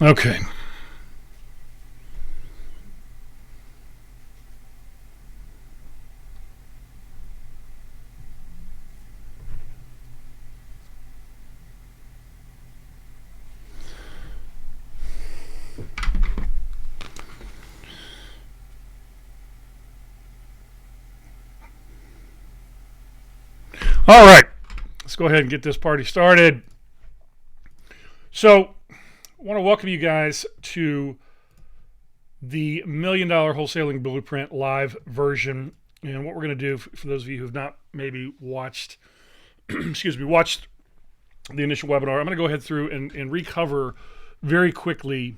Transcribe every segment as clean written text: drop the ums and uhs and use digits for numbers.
Okay. All right. Let's go ahead and get this party started. So, I want to welcome you guys to the $1,000,000 Wholesaling Blueprint live version. And what we're going to do, for those of you who have not maybe watched, watched the initial webinar, I'm going to go ahead through and recover very quickly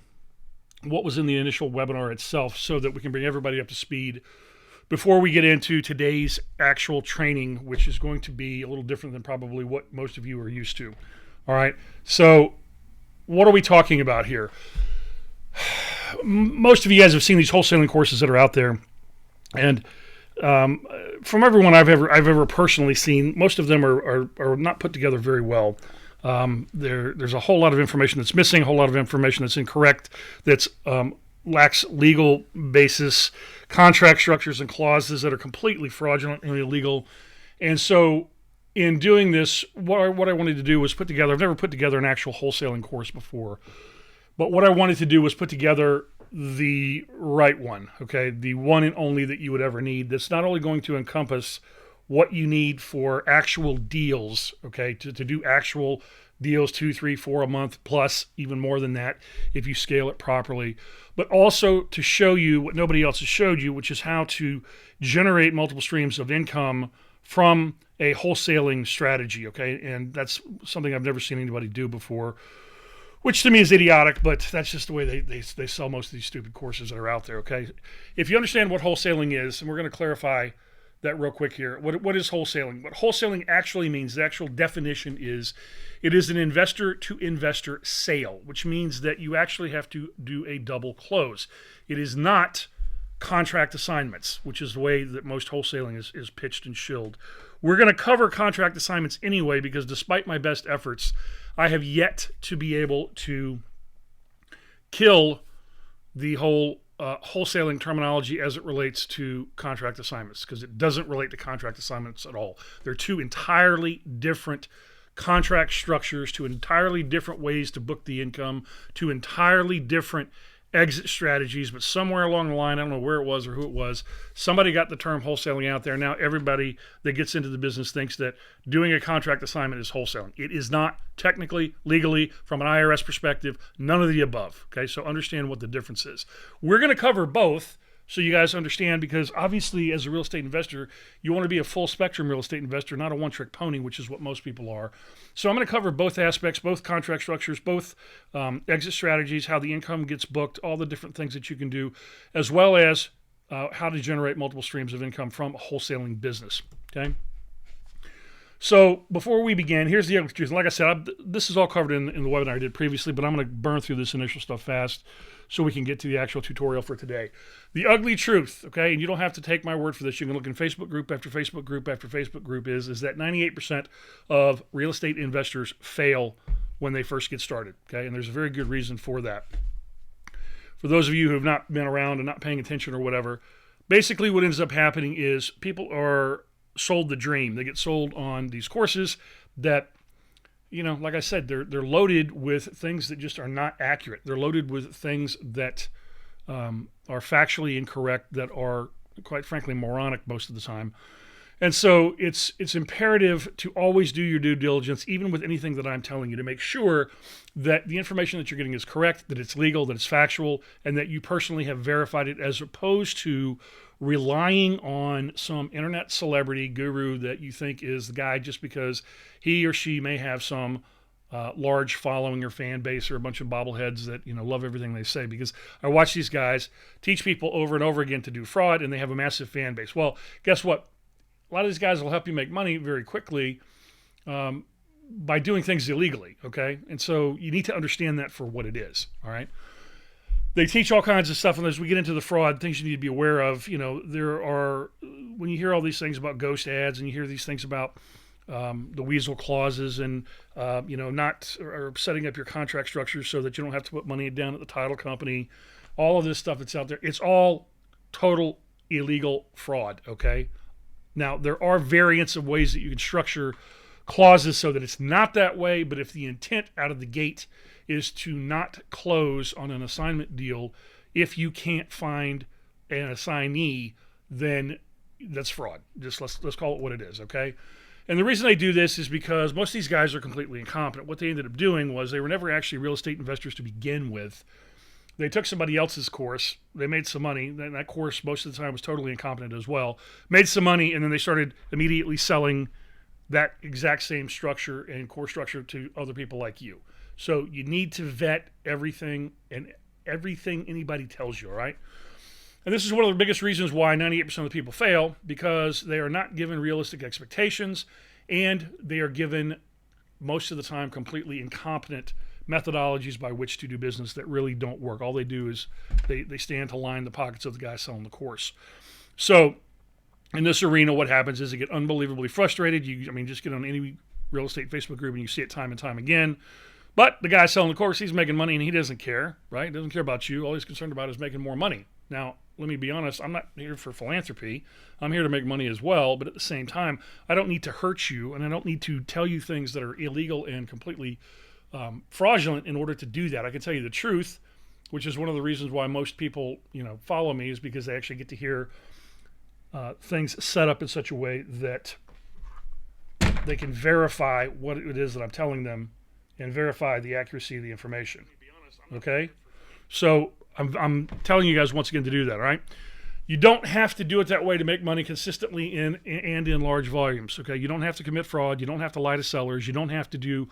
what was in the initial webinar itself so that we can bring everybody up to speed before we get into today's actual training, which is going to be a little different than probably what most of you are used to. All right. So what are we talking about here? Most of you guys have seen these wholesaling courses that are out there, and from everyone I've ever personally seen, most of them are not put together very well. There's a whole lot of information that's missing, a whole lot of information that's incorrect, that's lacks legal basis, contract structures and clauses that are completely fraudulent and illegal. And so in doing this, what I wanted to do was put together, I've never put together an actual wholesaling course before, but what I wanted to do was put together the right one, okay? The one and only that you would ever need, that's not only going to encompass what you need for actual deals, okay, to do actual deals, 2, 3, 4 a month, plus even more than that if you scale it properly, but also to show you what nobody else has showed you, which is how to generate multiple streams of income from a wholesaling strategy, okay? And that's something I've never seen anybody do before, which to me is idiotic, but that's just the way they sell most of these stupid courses that are out there, okay? If you understand what wholesaling is, and we're going to clarify that real quick here. What is wholesaling? What wholesaling actually means, the actual definition is, it is an investor to investor sale, which means that you actually have to do a double close. It is not contract assignments, which is the way that most wholesaling is pitched and shilled. We're going to cover contract assignments anyway, because despite my best efforts, I have yet to be able to kill the whole wholesaling terminology as it relates to contract assignments, because it doesn't relate to contract assignments at all. They're two entirely different contract structures, two entirely different ways to book the income, two entirely different exit strategies. But somewhere along the line, I don't know where it was or who it was, somebody got the term wholesaling out there. Now everybody that gets into the business thinks that doing a contract assignment is wholesaling. It is not, technically, legally, from an IRS perspective, none of the above. Okay, so understand what the difference is. We're going to cover both so you guys understand, because obviously as a real estate investor, you want to be a full spectrum real estate investor, not a one-trick pony, which is what most people are. So I'm going to cover both aspects, both contract structures, both exit strategies, how the income gets booked, all the different things that you can do, as well as how to generate multiple streams of income from a wholesaling business, okay? So before we begin, here's the ugly truth. Like I said, this is all covered in the webinar I did previously, but I'm going to burn through this initial stuff fast so we can get to the actual tutorial for today. The ugly truth, okay, and you don't have to take my word for this. You can look in Facebook group after Facebook group after Facebook group, is that 98% of real estate investors fail when they first get started, okay? And there's a very good reason for that. For those of you who have not been around and not paying attention or whatever, basically what ends up happening is people are sold the dream. They get sold on these courses that, you know, like I said, they're loaded with things that just are not accurate. They're loaded with things that are factually incorrect, that are, quite frankly, moronic most of the time. And so it's imperative to always do your due diligence, even with anything that I'm telling you, to make sure that the information that you're getting is correct, that it's legal, that it's factual, and that you personally have verified it, as opposed to relying on some internet celebrity guru that you think is the guy just because he or she may have some large following or fan base, or a bunch of bobbleheads that, you know, love everything they say. Because I watch these guys teach people over and over again to do fraud, and they have a massive fan base. Well, guess what? A lot of these guys will help you make money very quickly by doing things illegally, okay? And so you need to understand that for what it is, all right? They teach all kinds of stuff, and as we get into the fraud, things you need to be aware of, you know, there are, when you hear all these things about ghost ads, and you hear these things about the weasel clauses, and not or setting up your contract structure so that you don't have to put money down at the title company. All of this stuff that's out there, it's all total illegal fraud. Okay. Now there are variants of ways that you can structure clauses so that it's not that way, but if the intent out of the gate is to not close on an assignment deal, if you can't find an assignee, then that's fraud. Just let's call it what it is, okay? And the reason they do this is because most of these guys are completely incompetent. What they ended up doing was they were never actually real estate investors to begin with. They took somebody else's course, they made some money, and that course most of the time was totally incompetent as well, made some money, and then they started immediately selling that exact same structure and core structure to other people like you. So you need to vet everything and everything anybody tells you, all right? And this is one of the biggest reasons why 98% of the people fail, because they are not given realistic expectations, and they are given, most of the time, completely incompetent methodologies by which to do business that really don't work. All they do is they stand to line the pockets of the guy selling the course. So in this arena, what happens is they get unbelievably frustrated. Just get on any real estate Facebook group and you see it time and time again. But the guy selling the course, he's making money and he doesn't care, right? He doesn't care about you. All he's concerned about is making more money. Now, let me be honest, I'm not here for philanthropy. I'm here to make money as well. But at the same time, I don't need to hurt you, and I don't need to tell you things that are illegal and completely fraudulent in order to do that. I can tell you the truth, which is one of the reasons why most people, follow me, is because they actually get to hear things set up in such a way that they can verify what it is that I'm telling them and verify the accuracy of the information. Okay? So I'm telling you guys once again to do that, all right? You don't have to do it that way to make money consistently and in large volumes, okay? You don't have to commit fraud. You don't have to lie to sellers. You don't have to do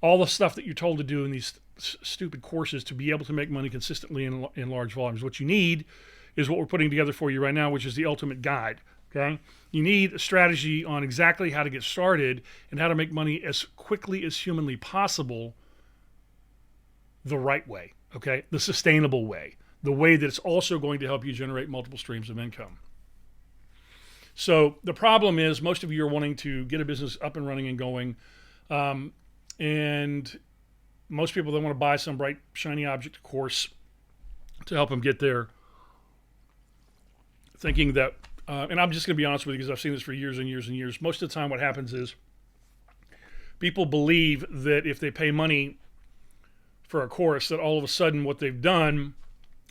all the stuff that you're told to do in these stupid courses to be able to make money consistently in large volumes. What you need is what we're putting together for you right now, which is the ultimate guide, okay? You need a strategy on exactly how to get started and how to make money as quickly as humanly possible the right way, okay? The sustainable way, the way that it's also going to help you generate multiple streams of income. So the problem is most of you are wanting to get a business up and running and going, and most people, they want to buy some bright, shiny object course to help them get there, thinking that, and I'm just going to be honest with you because I've seen this for years and years and years. Most of the time what happens is people believe that if they pay money for a course, that all of a sudden what they've done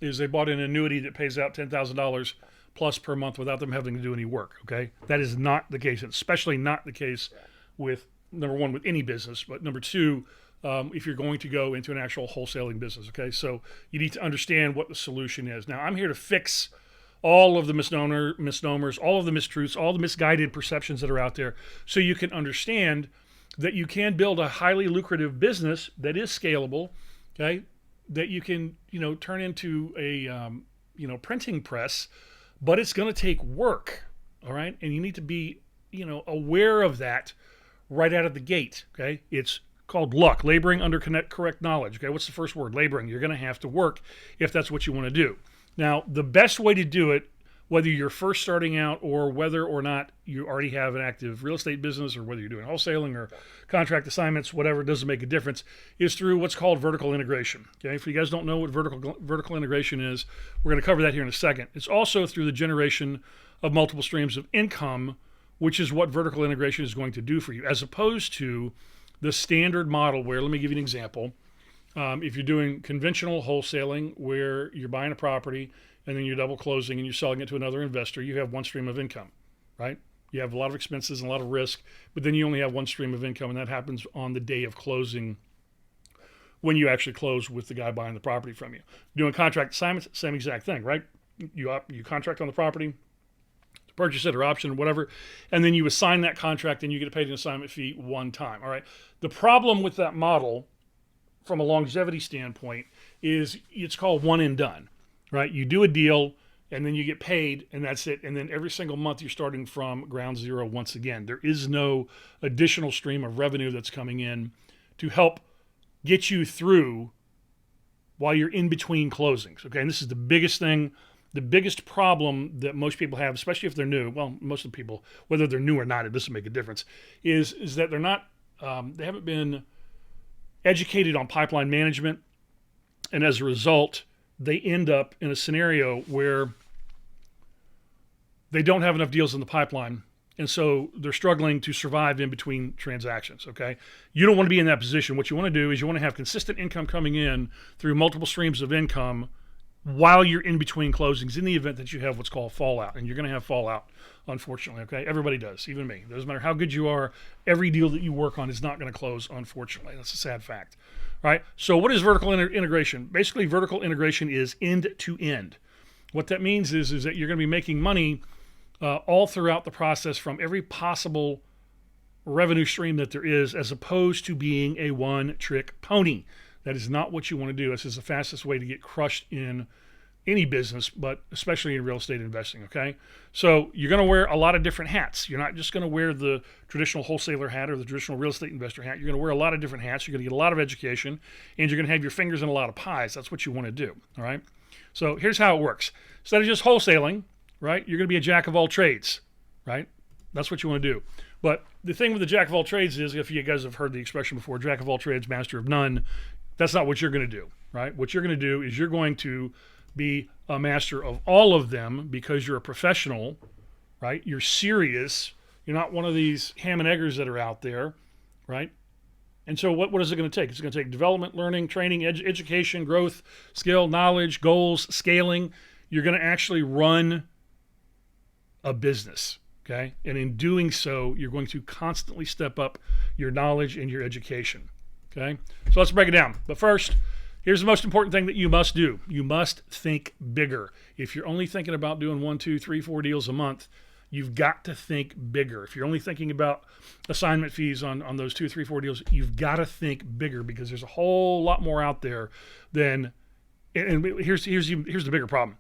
is they bought an annuity that pays out $10,000 plus per month without them having to do any work, okay? That is not the case, and especially not the case with, number one, with any business, but number two, if you're going to go into an actual wholesaling business, okay? So you need to understand what the solution is. Now, I'm here to fix all of the misnomers, all of the mistruths, all the misguided perceptions that are out there, so you can understand that you can build a highly lucrative business that is scalable, okay? That you can, turn into a, printing press, but it's going to take work, all right? And you need to be, aware of that right out of the gate, okay? It's called luck, laboring under correct knowledge, okay? What's the first word? Laboring. You're going to have to work if that's what you want to do. Now, the best way to do it, whether you're first starting out or whether or not you already have an active real estate business or whether you're doing wholesaling or contract assignments, whatever, it doesn't make a difference, is through what's called vertical integration. Okay, if you guys don't know what vertical integration is, we're going to cover that here in a second. It's also through the generation of multiple streams of income, which is what vertical integration is going to do for you, as opposed to the standard model where, let me give you an example. If you're doing conventional wholesaling where you're buying a property and then you're double closing and you're selling it to another investor, you have one stream of income, right? You have a lot of expenses and a lot of risk, but then you only have one stream of income, and that happens on the day of closing when you actually close with the guy buying the property from you. Doing contract assignments, same exact thing, right? You contract on the property, purchase it or option or whatever, and then you assign that contract and you get paid an assignment fee one time, all right? The problem with that model from a longevity standpoint is it's called one and done, right? You do a deal and then you get paid and that's it. And then every single month you're starting from ground zero once again. There is no additional stream of revenue that's coming in to help get you through while you're in between closings, okay? And this is the biggest thing The biggest problem that most people have, especially if they're new, well, most of the people, whether they're new or not, it doesn't make a difference, is that they're not, they haven't been educated on pipeline management, and as a result, they end up in a scenario where they don't have enough deals in the pipeline, and so they're struggling to survive in between transactions. Okay, you don't want to be in that position. What you want to do is you want to have consistent income coming in through multiple streams of income while you're in between closings, in the event that you have what's called fallout. And you're going to have fallout, unfortunately. Okay, everybody does, even me. It doesn't matter how good you are, every deal that you work on is not going to close, unfortunately. That's a sad fact. Right? So what is vertical integration? Basically, vertical integration is end to end. What that means is that you're going to be making money all throughout the process from every possible revenue stream that there is, as opposed to being a one-trick pony. That is not what you want to do. This is the fastest way to get crushed in any business, but especially in real estate investing, okay? So you're going to wear a lot of different hats. You're not just going to wear the traditional wholesaler hat or the traditional real estate investor hat. You're going to wear a lot of different hats. You're going to get a lot of education, and you're going to have your fingers in a lot of pies. That's what you want to do, all right? So here's how it works. Instead of just wholesaling, right, you're going to be a jack of all trades, right? That's what you want to do. But the thing with the jack of all trades is, if you guys have heard the expression before, jack of all trades, master of none, that's not what you're going to do, right? What you're going to do is you're going to be a master of all of them because you're a professional, right? You're serious. You're not one of these ham and eggers that are out there, right? And so what is it going to take? It's going to take development, learning, training, education, growth, skill, knowledge, goals, scaling. You're going to actually run a business, okay? And in doing so, you're going to constantly step up your knowledge and your education, okay? So let's break it down. But first, here's the most important thing that you must do. You must think bigger. If you're only thinking about doing 1, 2, 3, 4 deals a month, you've got to think bigger. If you're only thinking about assignment fees on those 2, 3, 4 deals, you've got to think bigger, because there's a whole lot more out there than, and here's the bigger problem.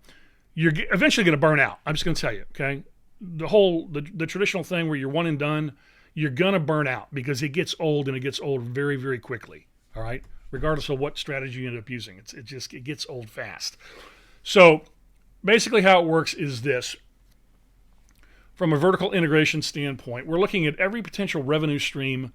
You're eventually going to burn out. I'm just going to tell you, okay? The traditional thing where you're one and done, you're going to burn out because it gets old, and it gets old very, very quickly, all right? Regardless of what strategy you end up using. It gets old fast. So basically how it works is this. From a vertical integration standpoint, we're looking at every potential revenue stream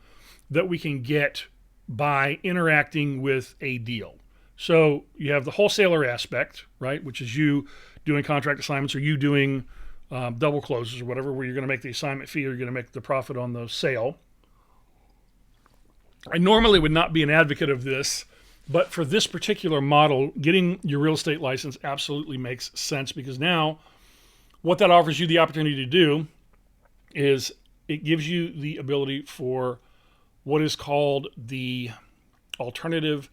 that we can get by interacting with a deal. So you have the wholesaler aspect, right, which is you doing contract assignments, or you doing double closes or whatever, where you're going to make the assignment fee or you're going to make the profit on the sale. I normally would not be an advocate of this, but for this particular model, getting your real estate license absolutely makes sense, because now what that offers you the opportunity to do is it gives you the ability for what is called the alternative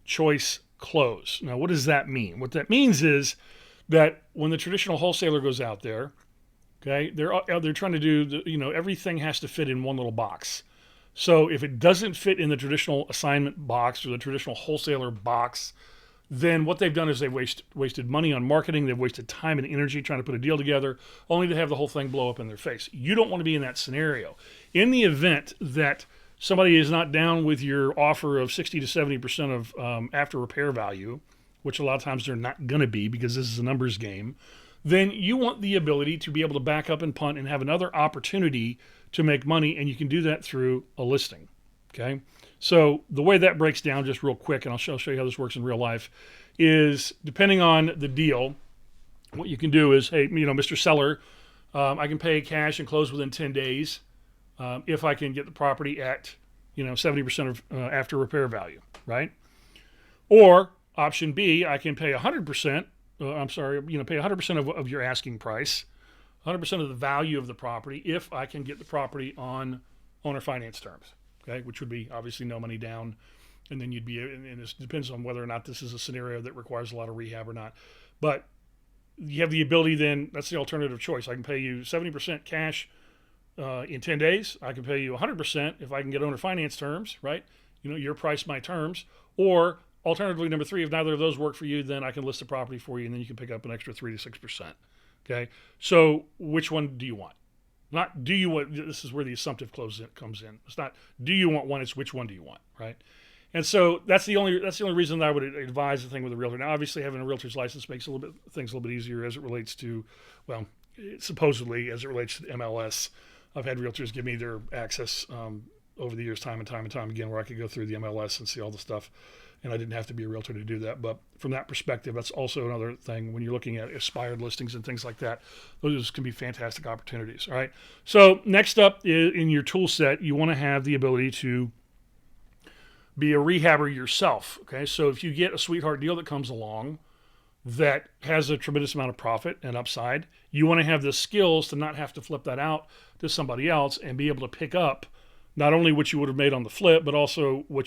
choice close. Now, what does that mean? What that means is that when the traditional wholesaler goes out there, okay, they're trying to do, everything has to fit in one little box. So if it doesn't fit in the traditional assignment box or the traditional wholesaler box, then what they've done is they've wasted money on marketing. They've wasted time and energy trying to put a deal together, only to have the whole thing blow up in their face. You don't want to be in that scenario. In the event that somebody is not down with your offer of 60 to 70% of after repair value, which a lot of times they're not going to be because this is a numbers game, then you want the ability to be able to back up and punt and have another opportunity to make money, and you can do that through a listing, okay? So the way that breaks down, just real quick, and I'll show you how this works in real life, is depending on the deal, what you can do is, hey, Mr. Seller, I can pay cash and close within 10 days if I can get the property at 70% of after repair value, right? Or option B, I can pay 100%. Pay 100% of your asking price, 100% of the value of the property if I can get the property on owner finance terms, okay, which would be obviously no money down, and then you'd be, and it depends on whether or not this is a scenario that requires a lot of rehab or not. But you have the ability then, that's the alternative choice. I can pay you 70% cash in 10 days. I can pay you 100% if I can get owner finance terms, right? Your price, my terms. Or alternatively, number 3, if neither of those work for you, then I can list the property for you, and then you can pick up an extra 3 to 6%. Okay, so which one do you want? Not do you want, this is where the assumptive close comes in. It's not do you want one, it's which one do you want, right? And so that's the only reason that I would advise the thing with a realtor. Now, obviously, having a realtor's license makes things a little bit easier as it relates to, well, supposedly as it relates to the MLS. I've had realtors give me their access over the years, time and time again, where I could go through the MLS and see all the stuff, and I didn't have to be a realtor to do that. But from that perspective, that's also another thing when you're looking at expired listings and things like that. Those can be fantastic opportunities. All right. So next up in your tool set, you want to have the ability to be a rehabber yourself. Okay, so if you get a sweetheart deal that comes along that has a tremendous amount of profit and upside, you want to have the skills to not have to flip that out to somebody else and be able to pick up not only what you would have made on the flip, but also what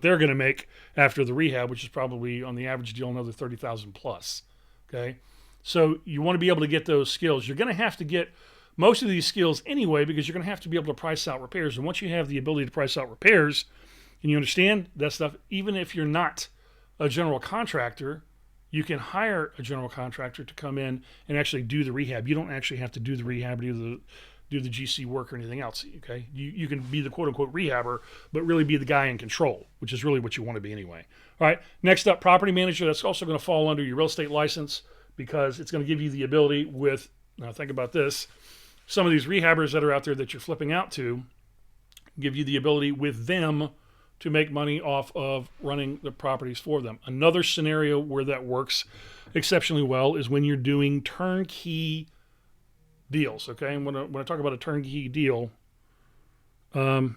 they're going to make after the rehab, which is probably on the average deal another 30,000 plus. Okay, so you want to be able to get those skills. You're going to have to get most of these skills anyway because you're going to have to be able to price out repairs. And once you have the ability to price out repairs, and you understand that stuff, even if you're not a general contractor, you can hire a general contractor to come in and actually do the rehab. You don't actually have to do the rehab, do the GC work or anything else. Okay, you can be the quote unquote rehabber, but really be the guy in control, which is really what you want to be anyway. All right. Next up, property manager. That's also going to fall under your real estate license because it's going to give you the ability with. Now think about this. Some of these rehabbers that are out there that you're flipping out to give you the ability with them to make money off of running the properties for them. Another scenario where that works exceptionally well is when you're doing turnkey deals. Okay, and when I talk about a turnkey deal, what I'm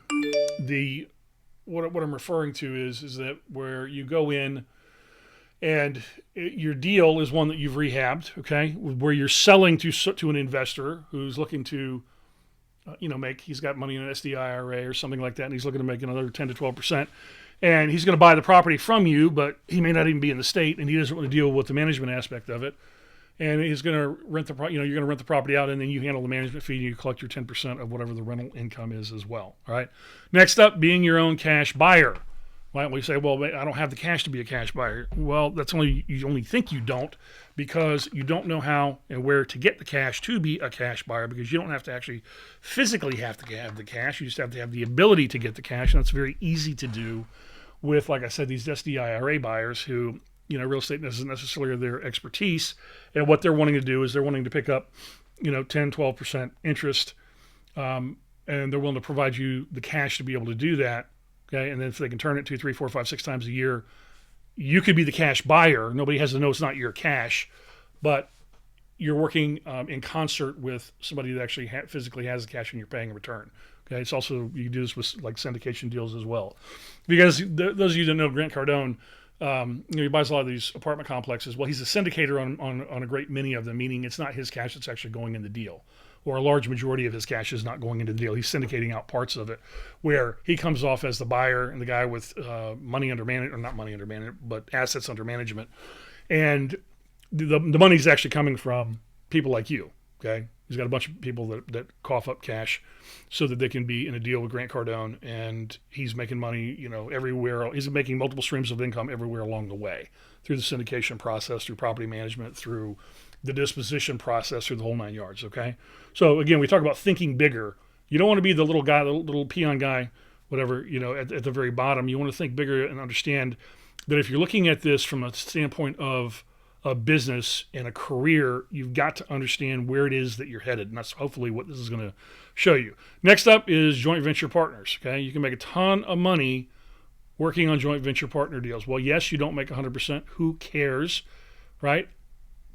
referring to is that where you go in and your deal is one that you've rehabbed. Okay, where you're selling to an investor who's looking to he's got money in an SDIRA or something like that, and he's looking to make another 10 to 12%. And he's going to buy the property from you, but he may not even be in the state, and he doesn't want to deal with the management aspect of it. And he's going to rent you're going to rent the property out, and then you handle the management fee, and you collect your 10% of whatever the rental income is as well. All right. Next up, being your own cash buyer. Well, we say, well, I don't have the cash to be a cash buyer. Well, you only think you don't because you don't know how and where to get the cash to be a cash buyer because you don't have to actually physically have to have the cash. You just have to have the ability to get the cash, and that's very easy to do with, like I said, these SDIRA buyers who, real estate isn't necessarily their expertise, and what they're wanting to do is they're wanting to pick up, 10, 12% interest, and they're willing to provide you the cash to be able to do that. Okay, and then if they can turn it 2, 3, 4, 5, 6 times a year, you could be the cash buyer. Nobody has to know it's not your cash, but you're working in concert with somebody that actually physically has the cash and you're paying a return. Okay, it's also, you can do this with like syndication deals as well. Because those of you that know Grant Cardone, he buys a lot of these apartment complexes. Well, he's a syndicator on a great many of them, meaning it's not his cash that's actually going in the deal. Or a large majority of his cash is not going into the deal. He's syndicating out parts of it where he comes off as the buyer and the guy with money under management, or not money under management, but assets under management. And the money's actually coming from people like you, okay? He's got a bunch of people that cough up cash so that they can be in a deal with Grant Cardone, and he's making money, everywhere. He's making multiple streams of income everywhere along the way through the syndication process, through property management, through the disposition process, through the whole 9 yards, okay? So again, we talk about thinking bigger. You don't want to be the little guy, the little peon guy, whatever, at the very bottom. You want to think bigger and understand that if you're looking at this from a standpoint of a business and a career, you've got to understand where it is that you're headed. And that's hopefully what this is going to show you. Next up is joint venture partners, okay? You can make a ton of money working on joint venture partner deals. Well, yes, you don't make 100%. Who cares, right?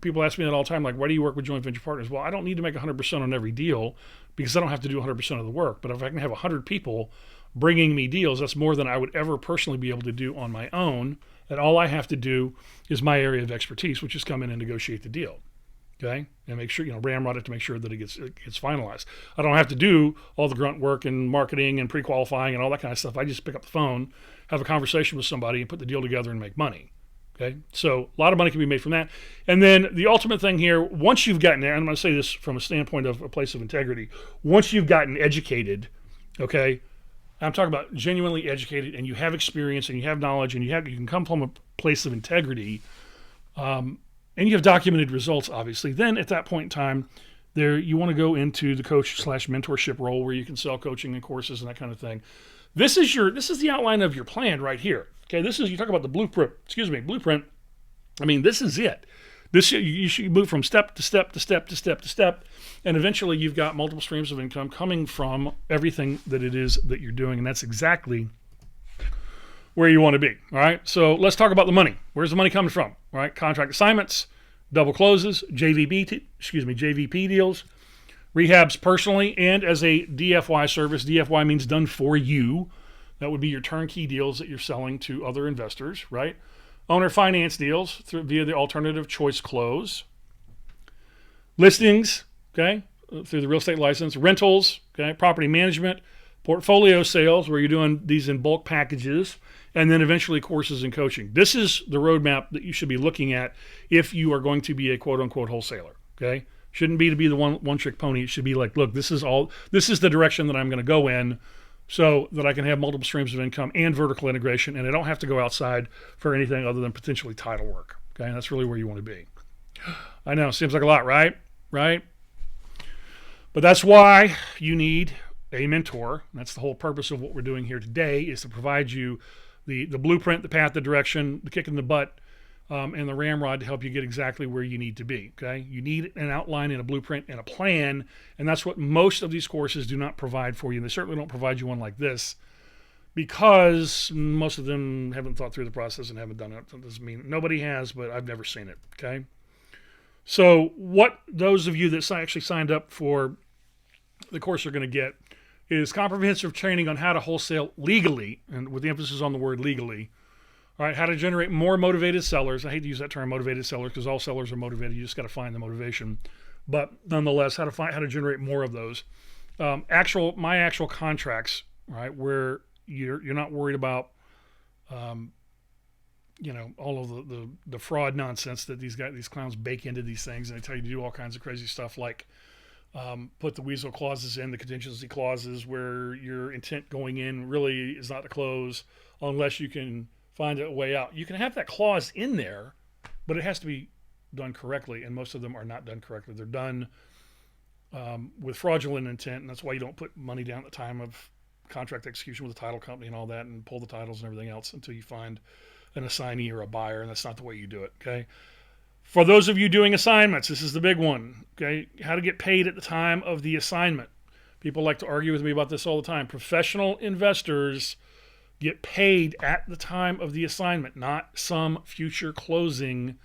People ask me that all the time, like, why do you work with joint venture partners? Well, I don't need to make 100% on every deal because I don't have to do 100% of the work. But if I can have 100 people bringing me deals, that's more than I would ever personally be able to do on my own. And all I have to do is my area of expertise, which is come in and negotiate the deal. Okay? And make sure, ramrod it to make sure that it gets finalized. I don't have to do all the grunt work and marketing and pre-qualifying and all that kind of stuff. I just pick up the phone, have a conversation with somebody, and put the deal together and make money. Okay, so a lot of money can be made from that. And then the ultimate thing here, once you've gotten there, and I'm going to say this from a standpoint of a place of integrity, once you've gotten educated, okay, I'm talking about genuinely educated, and you have experience, and you have knowledge, and you can come from a place of integrity, and you have documented results, obviously. Then at that point in time, you want to go into the coach/mentorship role where you can sell coaching and courses and that kind of thing. This is the outline of your plan right here. Okay, you talk about the blueprint. Blueprint. I mean, this is it. You should move from step to step to step to step to step, and eventually you've got multiple streams of income coming from everything that it is that you're doing, and that's exactly where you want to be. All right. So let's talk about the money. Where's the money coming from? All right. Contract assignments, double closes, JVP deals, rehabs personally, and as a DFY service. DFY means done for you. That would be your turnkey deals that you're selling to other investors, right? Owner finance deals via the alternative choice close. Listings, okay, through the real estate license. Rentals, okay, property management. Portfolio sales, where you're doing these in bulk packages. And then eventually courses and coaching. This is the roadmap that you should be looking at if you are going to be a quote-unquote wholesaler, okay? Shouldn't be to be the one-trick pony. It should be like, look, this is the direction that I'm going to go in so that I can have multiple streams of income and vertical integration, and I don't have to go outside for anything other than potentially title work, okay? And that's really where you want to be. I know, seems like a lot, right? Right? But that's why you need a mentor. That's the whole purpose of what we're doing here today, is to provide you the blueprint, the path, the direction, the kick in the butt, and the ramrod to help you get exactly where you need to be, okay? You need an outline and a blueprint and a plan, and that's what most of these courses do not provide for you. And they certainly don't provide you one like this because most of them haven't thought through the process and haven't done it. That doesn't mean nobody has, but I've never seen it, okay? So what those of you that actually signed up for the course are going to get is comprehensive training on how to wholesale legally, and with the emphasis on the word legally. All right, how to generate more motivated sellers. I hate to use that term, motivated sellers, because all sellers are motivated. You just got to find the motivation. But nonetheless, how to generate more of those. My actual contracts, right, where you're not worried about, all of the fraud nonsense that these clowns bake into these things, and they tell you to do all kinds of crazy stuff like put the weasel clauses in, the contingency clauses, where your intent going in really is not to close unless you can find a way out. You can have that clause in there, but it has to be done correctly, and most of them are not done correctly. They're done with fraudulent intent, and that's why you don't put money down at the time of contract execution with the title company and all that, and pull the titles and everything else until you find an assignee or a buyer, and that's not the way you do it, okay? For those of you doing assignments, this is the big one, okay? How to get paid at the time of the assignment. People like to argue with me about this all the time. Professional investors get paid at the time of the assignment, not some future closing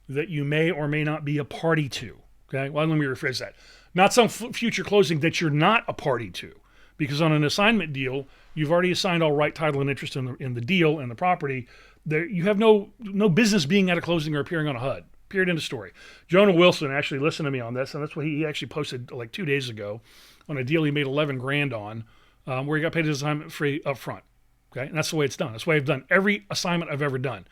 that you may or may not be a party to, okay? Well, let me rephrase that. Not some future closing that you're not a party to, because on an assignment deal, you've already assigned all right, title, and interest in the deal and the property. There, you have no business being at a closing or appearing on a HUD. Period, end of story. Jonah Wilson actually listened to me on this, and that's what he actually posted like 2 days ago on a deal he made $11,000 on, where he got paid his assignment free up front. Okay, and that's the way it's done. That's the way I've done every assignment I've ever done.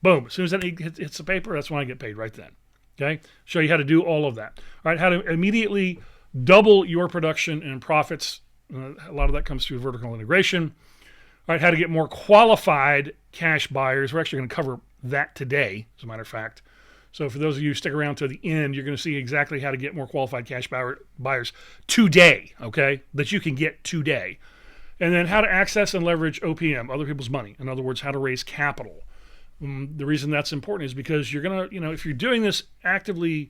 Boom, as soon as that hits the paper, that's when I get paid right then. Okay, show you how to do all of that. All right, how to immediately double your production and profits. A lot of that comes through vertical integration. All right, how to get more qualified cash buyers. We're actually going to cover that today, as a matter of fact. So for those of you who stick around to the end, you're going to see exactly how to get more qualified cash buyers today, okay, that you can get today. And then how to access and leverage OPM, other people's money. In other words, how to raise capital. The reason that's important is because you're going to, if you're doing this proactively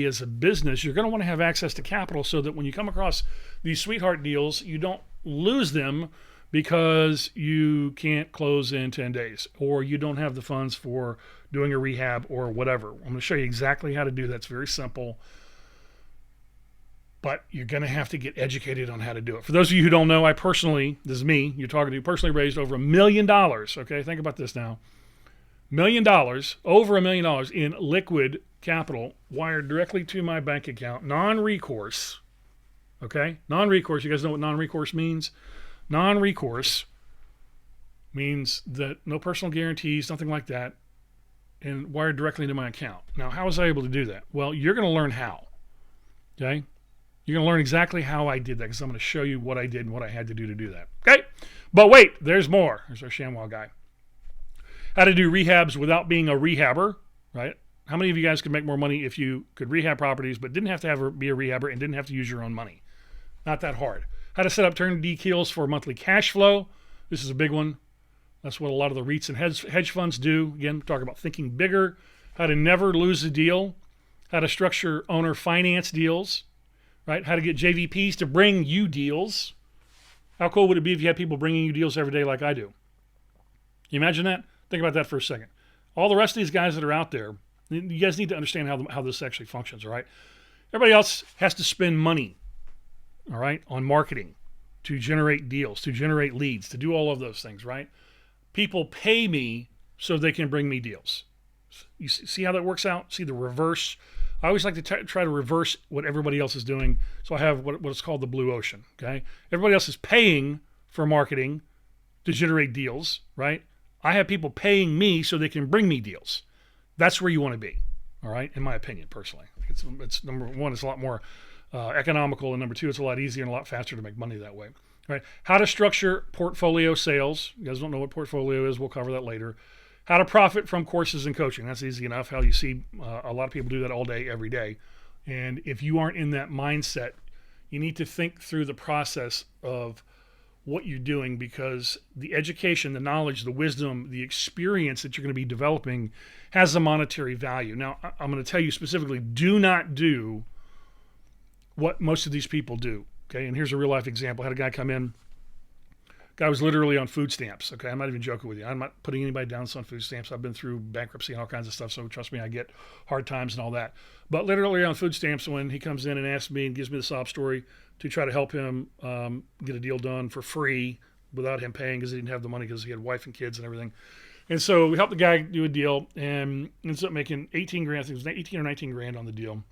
as a business, you're going to want to have access to capital so that when you come across these sweetheart deals, you don't lose them because you can't close in 10 days or you don't have the funds for doing a rehab or whatever. I'm going to show you exactly how to do that. It's very simple, but you're going to have to get educated on how to do it. For those of you who don't know, this is me, you're talking to, personally raised over $1 million. Okay, think about this now. $1 million, over $1 million in liquid capital wired directly to my bank account, non-recourse. Okay, non-recourse. You guys know what non-recourse means? Non-recourse means that no personal guarantees, nothing like that, and wired directly into my account. Now, how was I able to do that? Well, you're going to learn how. Okay, you're going to learn exactly how I did that because I'm going to show you what I did and what I had to do that. Okay, but wait, there's more. There's our ShamWow guy. How to do rehabs without being a rehabber, right? How many of you guys could make more money if you could rehab properties but didn't have to be a rehabber and didn't have to use your own money? Not that hard. How to set up turnkey deals for monthly cash flow. This is a big one. That's what a lot of the REITs and hedge funds do. Again, talk about thinking bigger. How to never lose a deal. How to structure owner finance deals. Right? How to get JVPs to bring you deals. How cool would it be if you had people bringing you deals every day like I do? Can you imagine that? Think about that for a second. All the rest of these guys that are out there, you guys need to understand how this actually functions, all right? Everybody else has to spend money, all right, on marketing to generate deals, to generate leads, to do all of those things, right? People pay me so they can bring me deals. You see how that works out? See the reverse? I always like to try to reverse what everybody else is doing. So I have what is called the blue ocean, okay? Everybody else is paying for marketing to generate deals, right? I have people paying me so they can bring me deals. That's where you want to be, all right? In my opinion, personally. It's number one, it's a lot more economical, and number two, it's a lot easier and a lot faster to make money that way, right? How to structure portfolio sales. You guys don't know what portfolio is. We'll cover that later. How to profit from courses and coaching. That's easy enough. How you see a lot of people do that all day, every day. And if you aren't in that mindset, you need to think through the process of what you're doing, because the education, the knowledge, the wisdom, the experience that you're going to be developing has a monetary value. Now, I'm going to tell you specifically, do not do what most of these people do. Okay, and here's a real life example. I had a guy come in. Guy was literally on food stamps. Okay, I'm not even joking with you. I'm not putting anybody down on food stamps. I've been through bankruptcy and all kinds of stuff, so trust me, I get hard times and all that. But literally on food stamps, when he comes in and asks me and gives me the sob story to try to help him get a deal done for free without him paying, because he didn't have the money because he had wife and kids and everything. And so we helped the guy do a deal and ends up making 18 grand. I think it was 18 or 19 grand on the deal.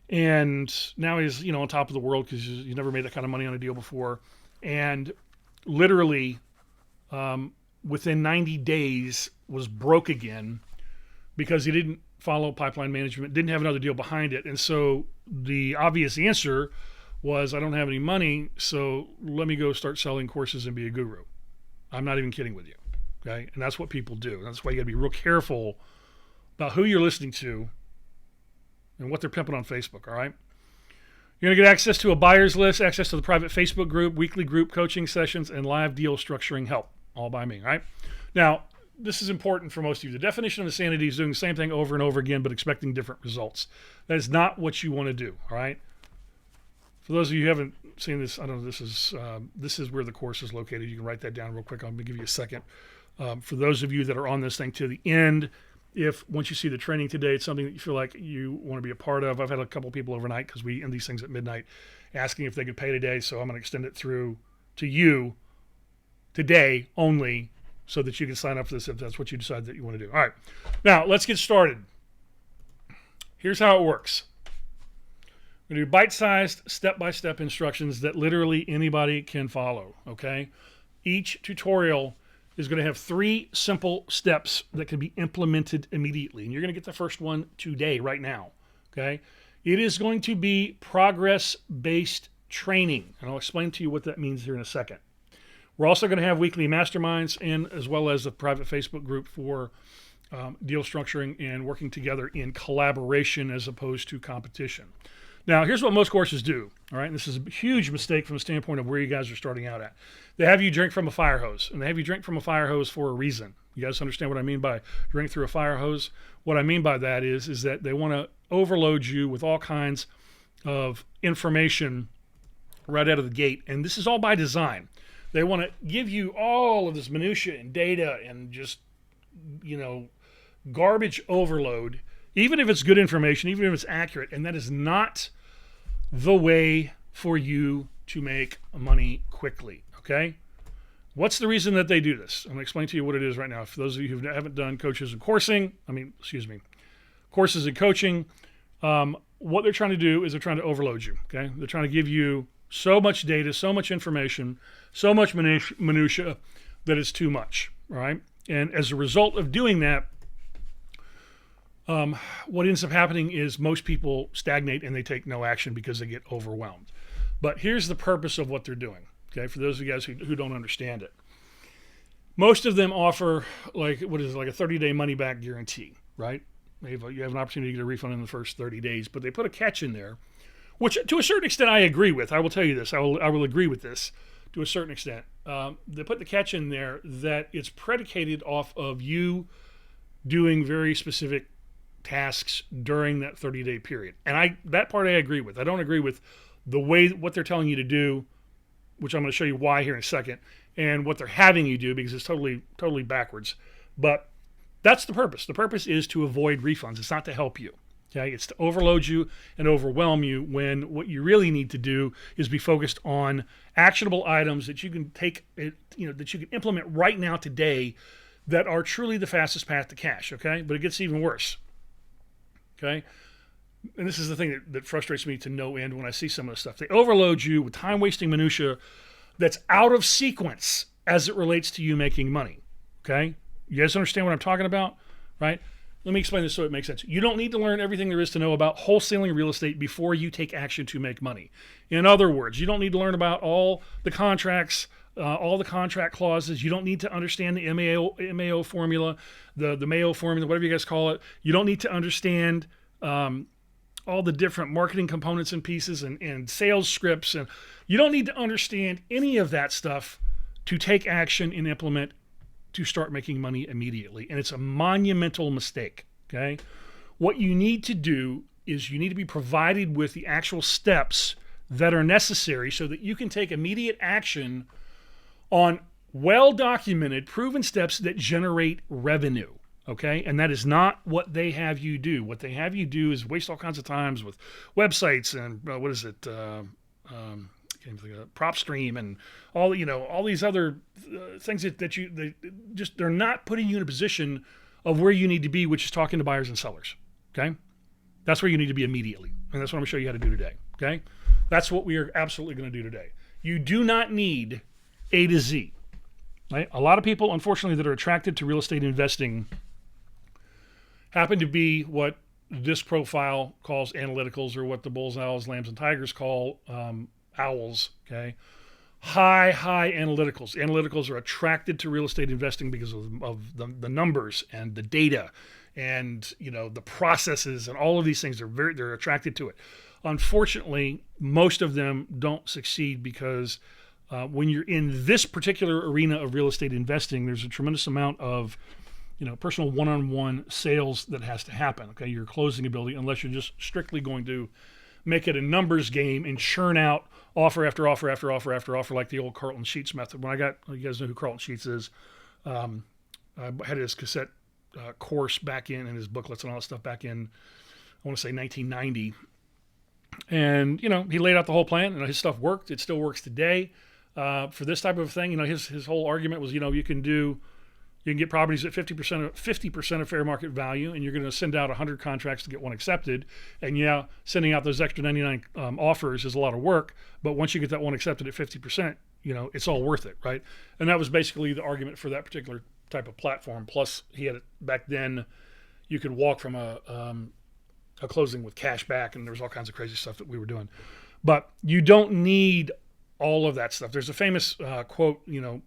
And now he's, on top of the world because you never made that kind of money on a deal before. And literally within 90 days was broke again because he didn't follow pipeline management, didn't have another deal behind it. And so the obvious answer was, I don't have any money, so let me go start selling courses and be a guru. I'm not even kidding with you. Okay? And that's what people do. That's why you got to be real careful about who you're listening to and what they're pimping on Facebook, all right? You're going to get access to a buyer's list, access to the private Facebook group, weekly group coaching sessions, and live deal structuring help, all by me, all right? Now, this is important for most of you. The definition of insanity is doing the same thing over and over again but expecting different results. That is not what you want to do, all right? For those of you who haven't seen this, I don't know, this is where the course is located. You can write that down real quick. I'm going to give you a second. For those of you that are on this thing to the end, if once you see the training today, it's something that you feel like you want to be a part of. I've had a couple people overnight because we end these things at midnight asking if they could pay today. So I'm going to extend it through to you today only so that you can sign up for this if that's what you decide that you want to do. All right. Now, let's get started. Here's how it works. We're going to do bite-sized, step-by-step instructions that literally anybody can follow, okay? Each tutorial is going to have 3 simple steps that can be implemented immediately. And you're going to get the first one today, right now, okay? It is going to be progress-based training, and I'll explain to you what that means here in a second. We're also going to have weekly masterminds, and as well as a private Facebook group for deal structuring and working together in collaboration as opposed to competition. Now, here's what most courses do, all right? And this is a huge mistake from the standpoint of where you guys are starting out at. They have you drink from a fire hose, and they have you drink from a fire hose for a reason. You guys understand what I mean by drink through a fire hose? What I mean by that is that they want to overload you with all kinds of information right out of the gate, and this is all by design. They want to give you all of this minutia and data and just, garbage overload, even if it's good information, even if it's accurate, and that is not the way for you to make money quickly, okay? What's the reason that they do this? I'm going to explain to you what it is right now. For those of you who haven't done courses and coaching, what they're trying to do is they're trying to overload you, okay? They're trying to give you so much data, so much information, so much minutia that it's too much, all right? And as a result of doing that, what ends up happening is most people stagnate and they take no action because they get overwhelmed. But here's the purpose of what they're doing, okay, for those of you guys who don't understand it. Most of them offer like a 30-day money-back guarantee, right? You have an opportunity to get a refund in the first 30 days, but they put a catch in there which to a certain extent I agree with. I will tell you this. I will agree with this to a certain extent. They put the catch in there that it's predicated off of you doing very specific tasks during that 30-day period. And that part I agree with. I don't agree with the way what they're telling you to do, which I'm going to show you why here in a second, and what they're having you do, because it's totally backwards. But that's the purpose. The purpose is to avoid refunds. It's not to help you. Okay, it's to overload you and overwhelm you, when what you really need to do is be focused on actionable items that you can that you can implement right now today, that are truly the fastest path to cash. Okay, but it gets even worse. Okay, and this is the thing that frustrates me to no end when I see some of the stuff. They overload you with time-wasting minutia that's out of sequence as it relates to you making money. Okay, you guys understand what I'm talking about, right? Let me explain this so it makes sense. You don't need to learn everything there is to know about wholesaling real estate before you take action to make money. In other words, you don't need to learn about all the contracts, all the contract clauses. You don't need to understand the MAO formula, the Mayo formula, whatever you guys call it. You don't need to understand all the different marketing components and pieces and sales scripts. And you don't need to understand any of that stuff to take action and implement to start making money immediately. And it's a monumental mistake. Okay, what you need to do is you need to be provided with the actual steps that are necessary so that you can take immediate action on well-documented, proven steps that generate revenue. Okay, and that is not what they have you do. What they have you do is waste all kinds of times with websites and PropStream and all these other things that they're not putting you in a position of where you need to be, which is talking to buyers and sellers. Okay, that's where you need to be immediately, and that's what I'm going to show you how to do today. Okay, that's what we are absolutely going to do today. You do not need A to Z. Right? A lot of people, unfortunately, that are attracted to real estate investing happen to be what this profile calls analyticals, or what the bulls, owls, lambs, and tigers call owls. Okay, high analyticals. Analyticals are attracted to real estate investing because of the numbers and the data, and the processes and all of these things. They're attracted to it. Unfortunately, most of them don't succeed because when you're in this particular arena of real estate investing, there's a tremendous amount of personal one-on-one sales that has to happen. Okay, you're closing a building unless you're just strictly going to make it a numbers game and churn out offer after offer after offer after offer, like the old Carlton Sheets method. You guys know who Carlton Sheets is. I had his cassette course back in, and his booklets and all that stuff back in, I want to say 1990. And, he laid out the whole plan, and his stuff worked. It still works today. For this type of thing, his whole argument was, you can get properties at 50% of fair market value, and you're going to send out 100 contracts to get one accepted. And sending out those extra 99 offers is a lot of work, but once you get that one accepted at 50%, it's all worth it, right? And that was basically the argument for that particular type of platform. Plus, he had it back then. You could walk from a closing with cash back, and there was all kinds of crazy stuff that we were doing. But you don't need all of that stuff. There's a famous quote,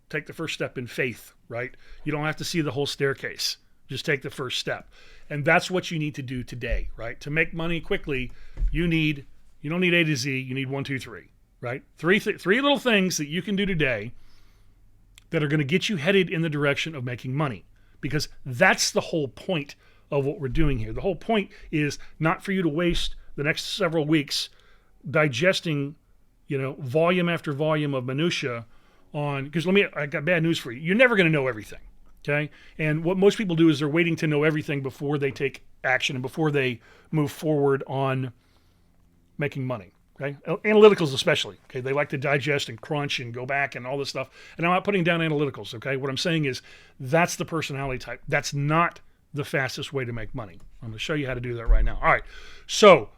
take the first step in faith, right? You don't have to see the whole staircase. Just take the first step. And that's what you need to do today, right? To make money quickly, you don't need A to Z, you need 1, 2, 3, right? Three little things that you can do today that are going to get you headed in the direction of making money, because that's the whole point of what we're doing here. The whole point is not for you to waste the next several weeks digesting volume after volume of minutia because I got bad news for you. You're never going to know everything, okay? And what most people do is they're waiting to know everything before they take action and before they move forward on making money, okay? Analyticals especially, okay? They like to digest and crunch and go back and all this stuff. And I'm not putting down analyticals, okay? What I'm saying is that's the personality type. That's not the fastest way to make money. I'm going to show you how to do that right now. All right, so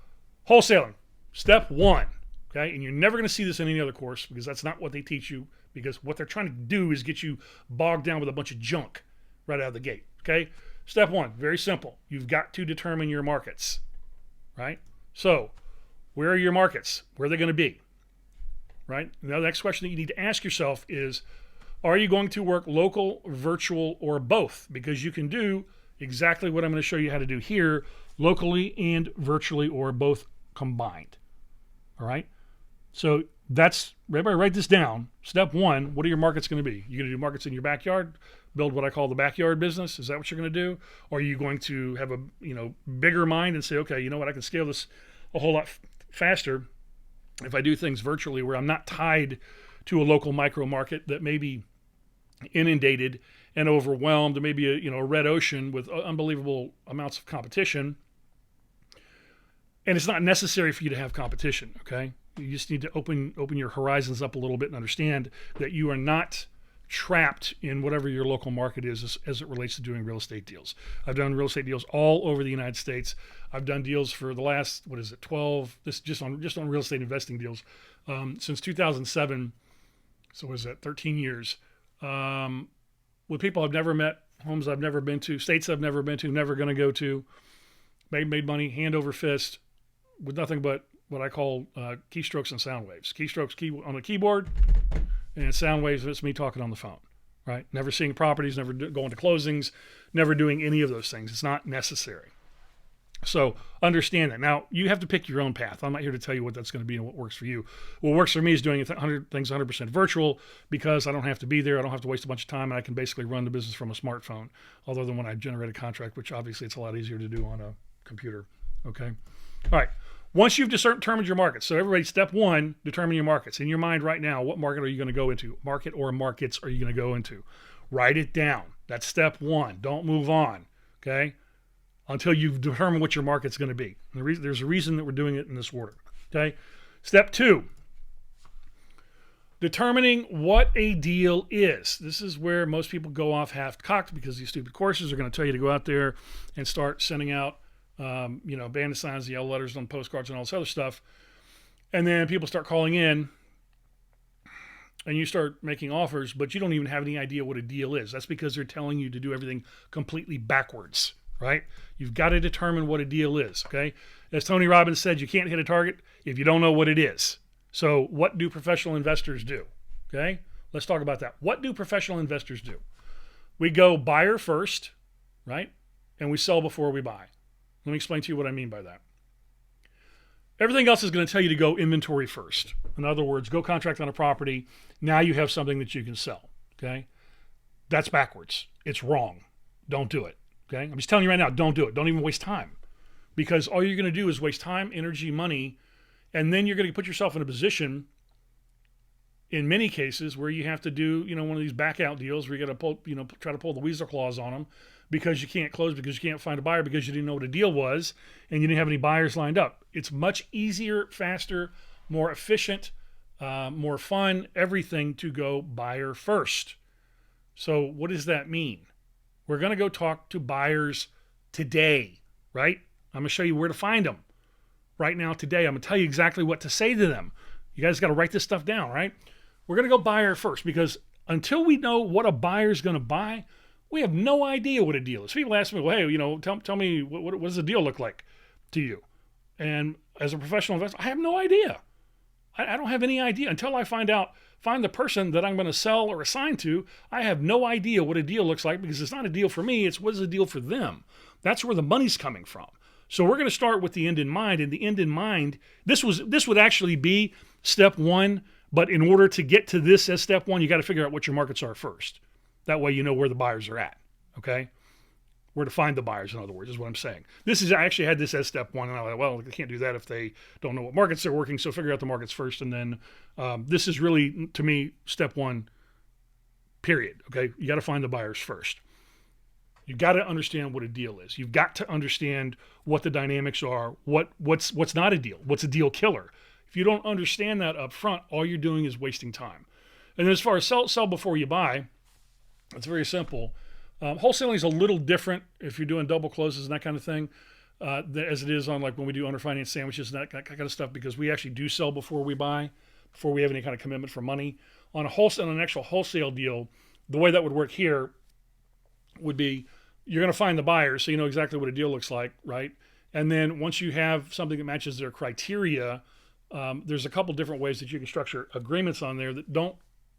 wholesaling, step 1. Okay, and you're never going to see this in any other course because that's not what they teach you, because what they're trying to do is get you bogged down with a bunch of junk right out of the gate. Okay, step 1, very simple. You've got to determine your markets, right? So where are your markets? Where are they going to be, right? Now, the next question that you need to ask yourself is, are you going to work local, virtual, or both? Because you can do exactly what I'm going to show you how to do here, locally and virtually, or both combined. All right. So that's, everybody write this down. Step one, what are your markets going to be? You're going to do markets in your backyard, build what I call the backyard business. Is that what you're going to do? Or are you going to have a bigger mind and say, okay, you know what, I can scale this a whole lot faster if I do things virtually where I'm not tied to a local micro market that may be inundated and overwhelmed, or maybe a red ocean with unbelievable amounts of competition. And it's not necessary for you to have competition, okay? You just need to open your horizons up a little bit and understand that you are not trapped in whatever your local market is as it relates to doing real estate deals. I've done real estate deals all over the United States. I've done deals for the last, 12, this just on real estate investing deals, since 2007. So what is that, 13 years. With people I've never met, homes I've never been to, states I've never been to, never going to go to, made money hand over fist with nothing but what I call keystrokes and sound waves. Keystrokes on the keyboard, and sound waves, it's me talking on the phone, right? Never seeing properties, never going to closings, never doing any of those things. It's not necessary. So understand that. Now, you have to pick your own path. I'm not here to tell you what that's going to be and what works for you. What works for me is doing 100 things 100% virtual, because I don't have to be there. I don't have to waste a bunch of time, and I can basically run the business from a smartphone, other than when I generate a contract, which obviously it's a lot easier to do on a computer. Okay? All right. Once you've determined your markets, so everybody, step one, determine your markets. In your mind right now, what market are you going to go into? Market or markets are you going to go into? Write it down. That's step one. Don't move on, okay, until you've determined what your market's going to be. There's a reason that we're doing it in this order, okay? Step two, determining what a deal is. This is where most people go off half-cocked, because these stupid courses are going to tell you to go out there and start sending out bandit signs, yellow letters on postcards and all this other stuff. And then people start calling in and you start making offers, but you don't even have any idea what a deal is. That's because they're telling you to do everything completely backwards, right? You've got to determine what a deal is, okay? As Tony Robbins said, you can't hit a target if you don't know what it is. So what do professional investors do? Okay? Let's talk about that. What do professional investors do? We go buyer first, right? And we sell before we buy. Let me explain to you what I mean by that. Everything else is going to tell you to go inventory first. In other words, go contract on a property. Now you have something that you can sell. Okay? That's backwards. It's wrong. Don't do it. Okay? I'm just telling you right now, don't do it. Don't even waste time. Because all you're going to do is waste time, energy, money, and then you're going to put yourself in a position, in many cases, where you have to do, one of these back out deals where you got to try to pull the weasel claws on them, because you can't close, because you can't find a buyer, because you didn't know what a deal was and you didn't have any buyers lined up. It's much easier, faster, more efficient, more fun, everything to go buyer first. So what does that mean? We're going to go talk to buyers today, right? I'm going to show you where to find them right now today. I'm going to tell you exactly what to say to them. You guys got to write this stuff down, right? We're going to go buyer first, because until we know what a buyer's going to buy, we have no idea what a deal is. People ask me, well, hey, tell me, what does a deal look like to you? And as a professional investor, I have no idea. I don't have any idea. Until I find the person that I'm going to sell or assign to, I have no idea what a deal looks like, because it's not a deal for me. It's what is a deal for them. That's where the money's coming from. So we're going to start with the end in mind. And the end in mind, this would actually be step one. But in order to get to this as step one, you got to figure out what your markets are first. That way you know where the buyers are at, okay? Where to find the buyers, in other words, is what I'm saying. I actually had this as step one, and I was like, well, I can't do that if they don't know what markets they're working, so figure out the markets first, and then this is really, to me, step one, period, okay? You got to find the buyers first. You've got to understand what a deal is. You've got to understand what the dynamics are, what's not a deal, what's a deal killer. If you don't understand that up front, all you're doing is wasting time. And then as far as sell before you buy, it's very simple. Wholesaling is a little different if you're doing double closes and that kind of thing, as it is on like when we do under finance sandwiches and that kind of stuff, because we actually do sell before we buy, before we have any kind of commitment for money. On an actual wholesale deal, the way that would work here would be you're going to find the buyers, so you know exactly what a deal looks like, right? And then once you have something that matches their criteria, there's a couple different ways that you can structure agreements on there that don't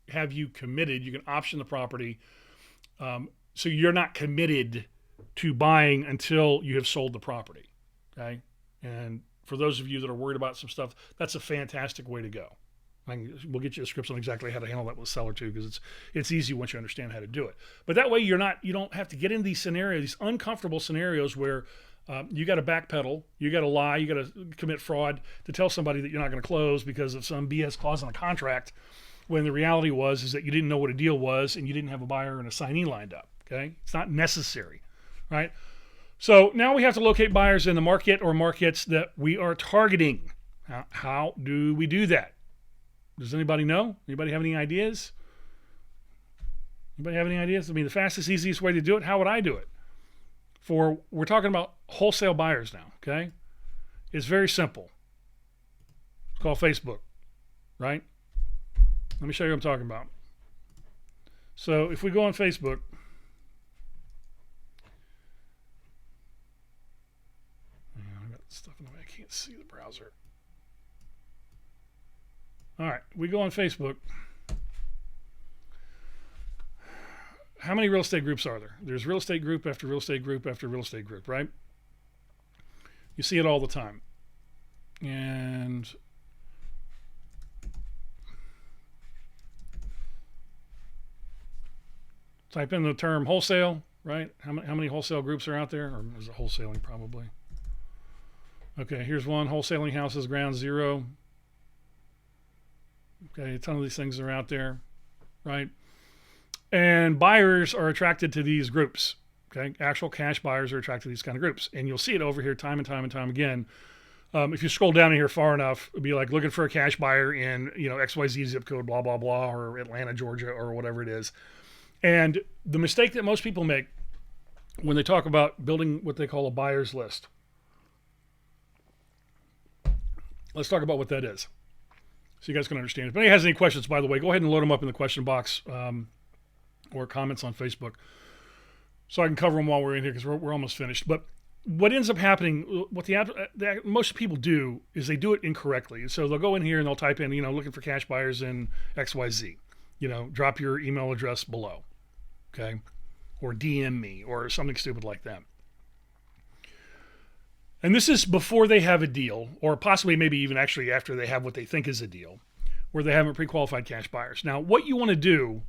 have you committed. You can option the property. So you're not committed to buying until you have sold the property, okay? And for those of you that are worried about some stuff, that's a fantastic way to go. We'll get you a script on exactly how to handle that with seller too, because it's easy once you understand how to do it. But that way you don't have to get in these scenarios, these uncomfortable scenarios where you got to backpedal, you got to lie, you got to commit fraud to tell somebody that you're not going to close because of some BS clause in a contract, when the reality is that you didn't know what a deal was and you didn't have a buyer and a signee lined up. Okay, it's not necessary, right? So now we have to locate buyers in the market or markets that we are targeting. How do we do that? Does anybody know? Anybody have any ideas? Anybody have any ideas? I mean, the fastest, easiest way to do it, how would I do it? We're talking about wholesale buyers now, okay? It's very simple. It's called Facebook, right? Let me show you what I'm talking about. So if we go on Facebook, I got stuff in the way, I can't see the browser. All right, we go on Facebook. How many real estate groups are there? There's real estate group after real estate group after real estate group, right? You see it all the time. And type in the term wholesale, right? How many wholesale groups are out there? Or is it wholesaling probably? Okay, here's one, wholesaling houses, ground zero. Okay, a ton of these things are out there, right? And buyers are attracted to these groups. Okay, actual cash buyers are attracted to these kind of groups, and you'll see it over here time and time and time again. If you scroll down in here far enough, it'll be like looking for a cash buyer in XYZ zip code, blah blah blah, or Atlanta, Georgia, or whatever it is. And the mistake that most people make when they talk about building what they call a buyer's list. Let's talk about what that is, so you guys can understand. If anybody has any questions, by the way, go ahead and load them up in the question box or comments on Facebook, so I can cover them while we're in here, because we're almost finished. But what ends up happening, what most people do is they do it incorrectly. So they'll go in here and they'll type in, looking for cash buyers in XYZ. Drop your email address below, okay, or DM me or something stupid like that. And this is before they have a deal, or possibly maybe even actually after they have what they think is a deal, where they haven't pre-qualified cash buyers. Now, what you want to do,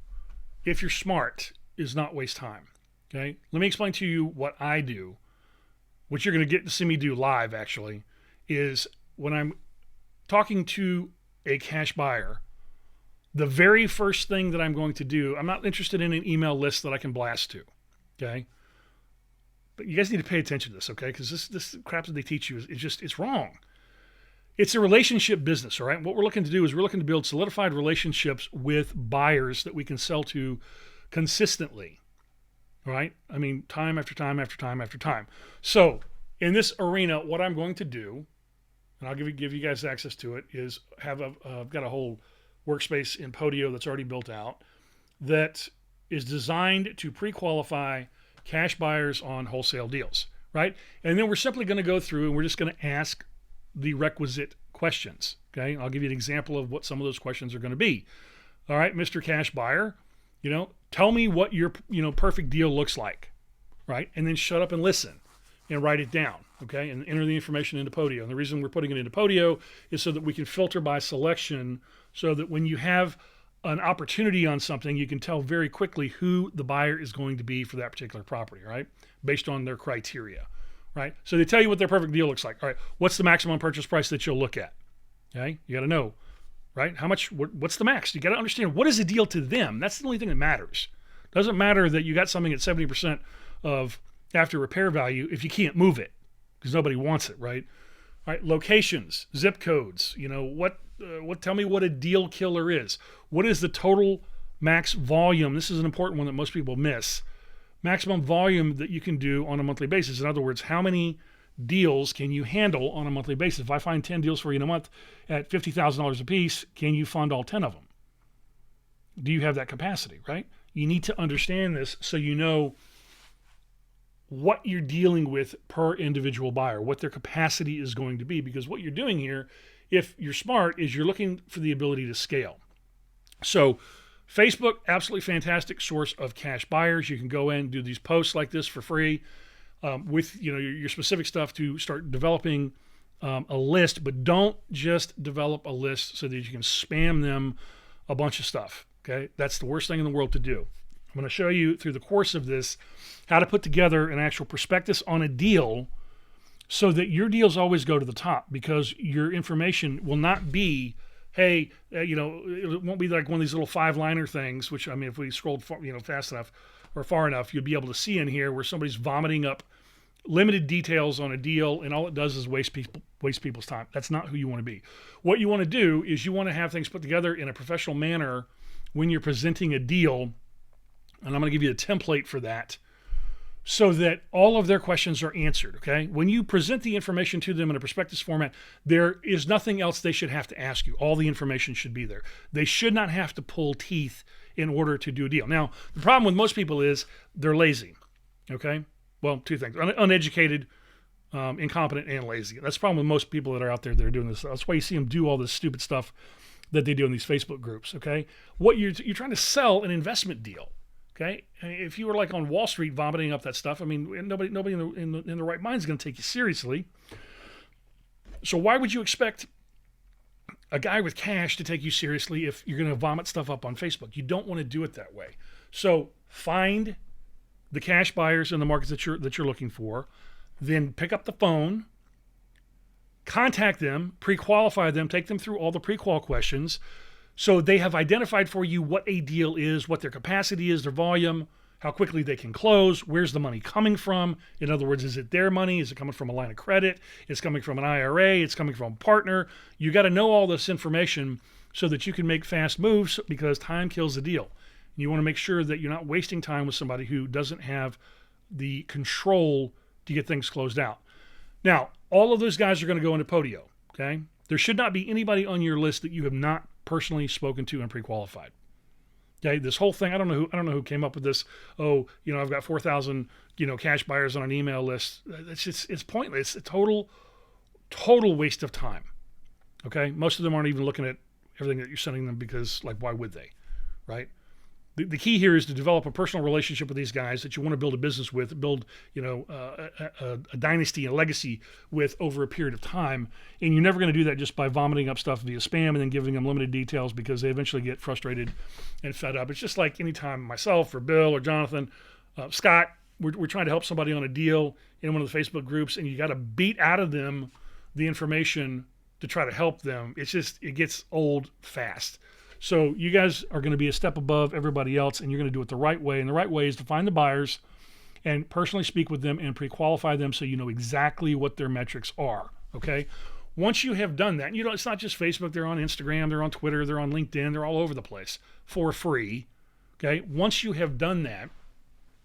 if you're smart, is not waste time. Okay? Let me explain to you what I do. What you're going to get to see me do live, actually, is when I'm talking to a cash buyer, the very first thing that I'm going to do, I'm not interested in an email list that I can blast to. Okay? But you guys need to pay attention to this, okay? Because this crap that they teach you it's wrong. It's a relationship business, all right? What we're looking to do is we're looking to build solidified relationships with buyers that we can sell to consistently, all right? I mean, time after time after time after time. So in this arena, what I'm going to do, and I'll give you guys access to it, is I've got a whole workspace in Podio that's already built out that is designed to pre-qualify cash buyers on wholesale deals, right? And then we're simply going to go through and we're just going to ask the requisite questions, okay? I'll give you an example of what some of those questions are going to be. All right, Mr. Cash Buyer, tell me what your, perfect deal looks like, right? And then shut up and listen and write it down, okay? And enter the information into Podio. And the reason we're putting it into Podio is so that we can filter by selection, so that when you have an opportunity on something, you can tell very quickly who the buyer is going to be for that particular property, right? Based on their criteria, right? So they tell you what their perfect deal looks like. All right, what's the maximum purchase price that you'll look at? Okay, you got to know, right? How much? What's the max? You got to understand what is the deal to them. That's the only thing that matters. Doesn't matter that you got something at 70% of after repair value if you can't move it, because nobody wants it, right? All right, locations, zip codes. Tell me what a deal killer is. What is the total max volume? This is an important one that most people miss. Maximum volume that you can do on a monthly basis. In other words, how many deals can you handle on a monthly basis? If I find 10 deals for you in a month at $50,000 a piece, can you fund all 10 of them? Do you have that capacity, right? You need to understand this so you know what you're dealing with per individual buyer, what their capacity is going to be, because what you're doing here, if you're smart, is you're looking for the ability to scale. So Facebook, absolutely fantastic source of cash buyers. You can go in and do these posts like this for free with your specific stuff to start developing a list, but don't just develop a list so that you can spam them a bunch of stuff. Okay, that's the worst thing in the world to do. I'm going to show you through the course of this how to put together an actual prospectus on a deal so that your deals always go to the top, because your information will not be, hey, it won't be like one of these little 5-liner things, which, I mean, if we scrolled fast enough or far enough, you'd be able to see in here where somebody's vomiting up limited details on a deal, and all it does is waste people's time. That's not who you want to be. What you want to do is you want to have things put together in a professional manner when you're presenting a deal, and I'm going to give you a template for that, so that all of their questions are answered, okay? When you present the information to them in a prospectus format, there is nothing else they should have to ask you. All the information should be there. They should not have to pull teeth in order to do a deal. Now, the problem with most people is they're lazy, okay? Well, two things: uneducated, incompetent, and lazy. That's the problem with most people that are out there that are doing this. That's why you see them do all this stupid stuff that they do in these Facebook groups, okay? What you're trying to sell an investment deal. Okay, if you were like on Wall Street vomiting up that stuff, I mean, nobody in the right mind is going to take you seriously. So why would you expect a guy with cash to take you seriously if you're going to vomit stuff up on Facebook? You don't want to do it that way. So find the cash buyers in the markets that you're looking for, then pick up the phone, contact them, pre-qualify them, take them through all the pre-qual questions. So they have identified for you what a deal is, what their capacity is, their volume, how quickly they can close, where's the money coming from. In other words, is it their money? Is it coming from a line of credit? It's coming from an IRA? It's coming from a partner? You got to know all this information so that you can make fast moves, because time kills the deal. You want to make sure that you're not wasting time with somebody who doesn't have the control to get things closed out. Now, all of those guys are going to go into Podio, okay? There should not be anybody on your list that you have not personally spoken to and pre-qualified. Okay, this whole thing, I don't know who came up with this. Oh, I've got 4,000, cash buyers on an email list. It's pointless. It's a total waste of time. Okay, most of them aren't even looking at everything that you're sending them, because, like, why would they, right? The key here is to develop a personal relationship with these guys that you want to build a business with, build a dynasty, a legacy with over a period of time. And you're never going to do that just by vomiting up stuff via spam and then giving them limited details, because they eventually get frustrated and fed up. It's just like anytime myself or Bill or Jonathan, Scott, we're trying to help somebody on a deal in one of the Facebook groups, and you got to beat out of them the information to try to help them. It gets old fast. So you guys are going to be a step above everybody else, and you're going to do it the right way. And the right way is to find the buyers and personally speak with them and pre-qualify them so you know exactly what their metrics are, okay? Once you have done that, it's not just Facebook. They're on Instagram, they're on Twitter, they're on LinkedIn, they're all over the place for free, okay? Once you have done that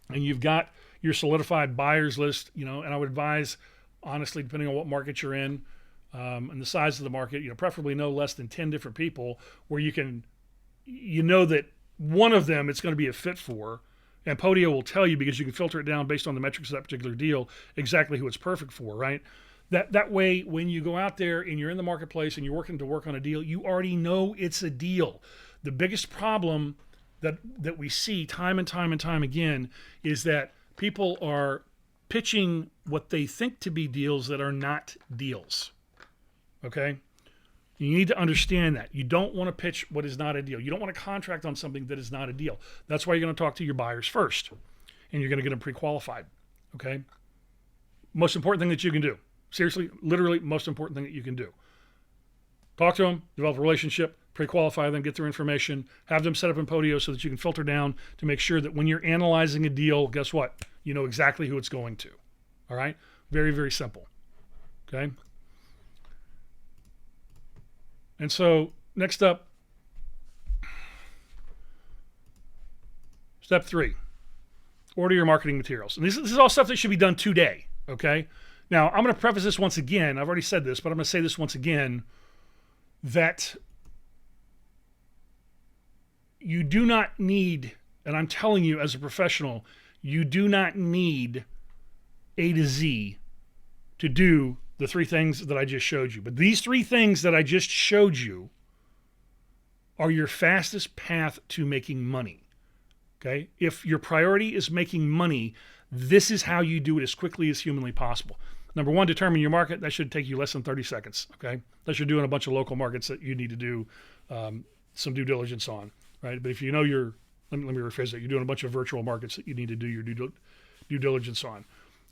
and you've got your solidified buyers list, and I would advise, honestly, depending on what market you're in, and the size of the market, preferably no less than 10 different people where you can, that one of them it's going to be a fit for, and Podio will tell you, because you can filter it down based on the metrics of that particular deal, exactly who it's perfect for, right? That way, when you go out there and you're in the marketplace and you're working to work on a deal, you already know it's a deal. The biggest problem that we see time and time and time again is that people are pitching what they think to be deals that are not deals. Okay? You need to understand that. You don't want to pitch what is not a deal. You don't want to contract on something that is not a deal. That's why you're going to talk to your buyers first, and you're going to get them pre-qualified. Okay? Most important thing that you can do. Seriously, literally, most important thing that you can do. Talk to them, develop a relationship, pre-qualify them, get their information, have them set up in Podio so that you can filter down to make sure that when you're analyzing a deal, guess what? You know exactly who it's going to. All right? Very, very simple. Okay? And so, next up, step 3, order your marketing materials. And this is all stuff that should be done today, okay? Now, I'm going to preface this once again. I've already said this, but I'm going to say this once again, that you do not need, and I'm telling you as a professional, you do not need A to Z to do the 3 things that I just showed you. But these 3 things that I just showed you are your fastest path to making money. Okay? If your priority is making money, this is how you do it as quickly as humanly possible. Number one, determine your market. That should take you less than 30 seconds. Okay, unless you're doing a bunch of local markets that you need to do some due diligence on, right? But if you know let me rephrase that. You're doing a bunch of virtual markets that you need to do your due diligence on.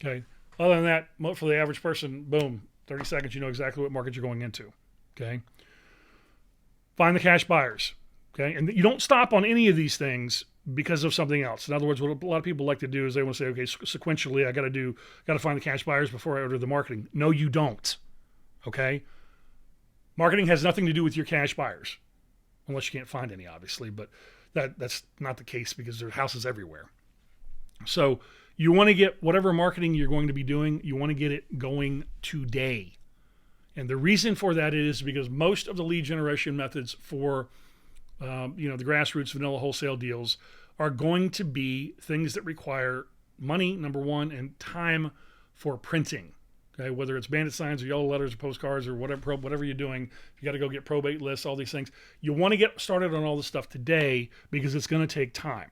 Okay. Other than that, for the average person, boom, 30 seconds, you know exactly what market you're going into. Okay. Find the cash buyers. Okay. And you don't stop on any of these things because of something else. In other words, what a lot of people like to do is they want to say, okay, sequentially, I got to find the cash buyers before I order the marketing. No, you don't. Okay. Marketing has nothing to do with your cash buyers, unless you can't find any, obviously, but that's not the case because there are houses everywhere. So you want to get whatever marketing you're going to be doing, you want to get it going today. And the reason for that is because most of the lead generation methods for the grassroots vanilla wholesale deals are going to be things that require money, number one, and time for printing. Okay, whether it's bandit signs or yellow letters or postcards or whatever you're doing, you got to go get probate lists, all these things. You want to get started on all this stuff today because it's going to take time.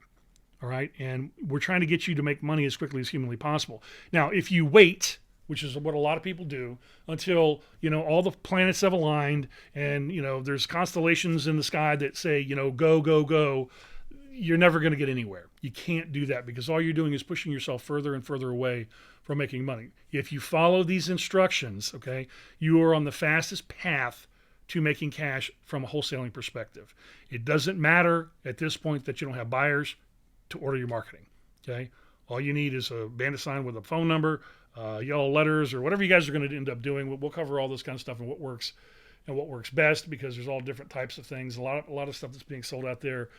All right, and we're trying to get you to make money as quickly as humanly possible. Now, if you wait, which is what a lot of people do, until all the planets have aligned and there's constellations in the sky that say go go go, you're never going to get anywhere. You can't do that because all you're doing is pushing yourself further and further away from making money. If you follow these instructions, okay, you are on the fastest path to making cash from a wholesaling perspective. It doesn't matter at this point that you don't have buyers to order your marketing. Okay, all you need is a bandit sign with a phone number, yellow letters, or whatever you guys are going to end up doing. We'll cover all this kind of stuff and what works best because there's all different types of things. A lot of stuff that's being sold out there.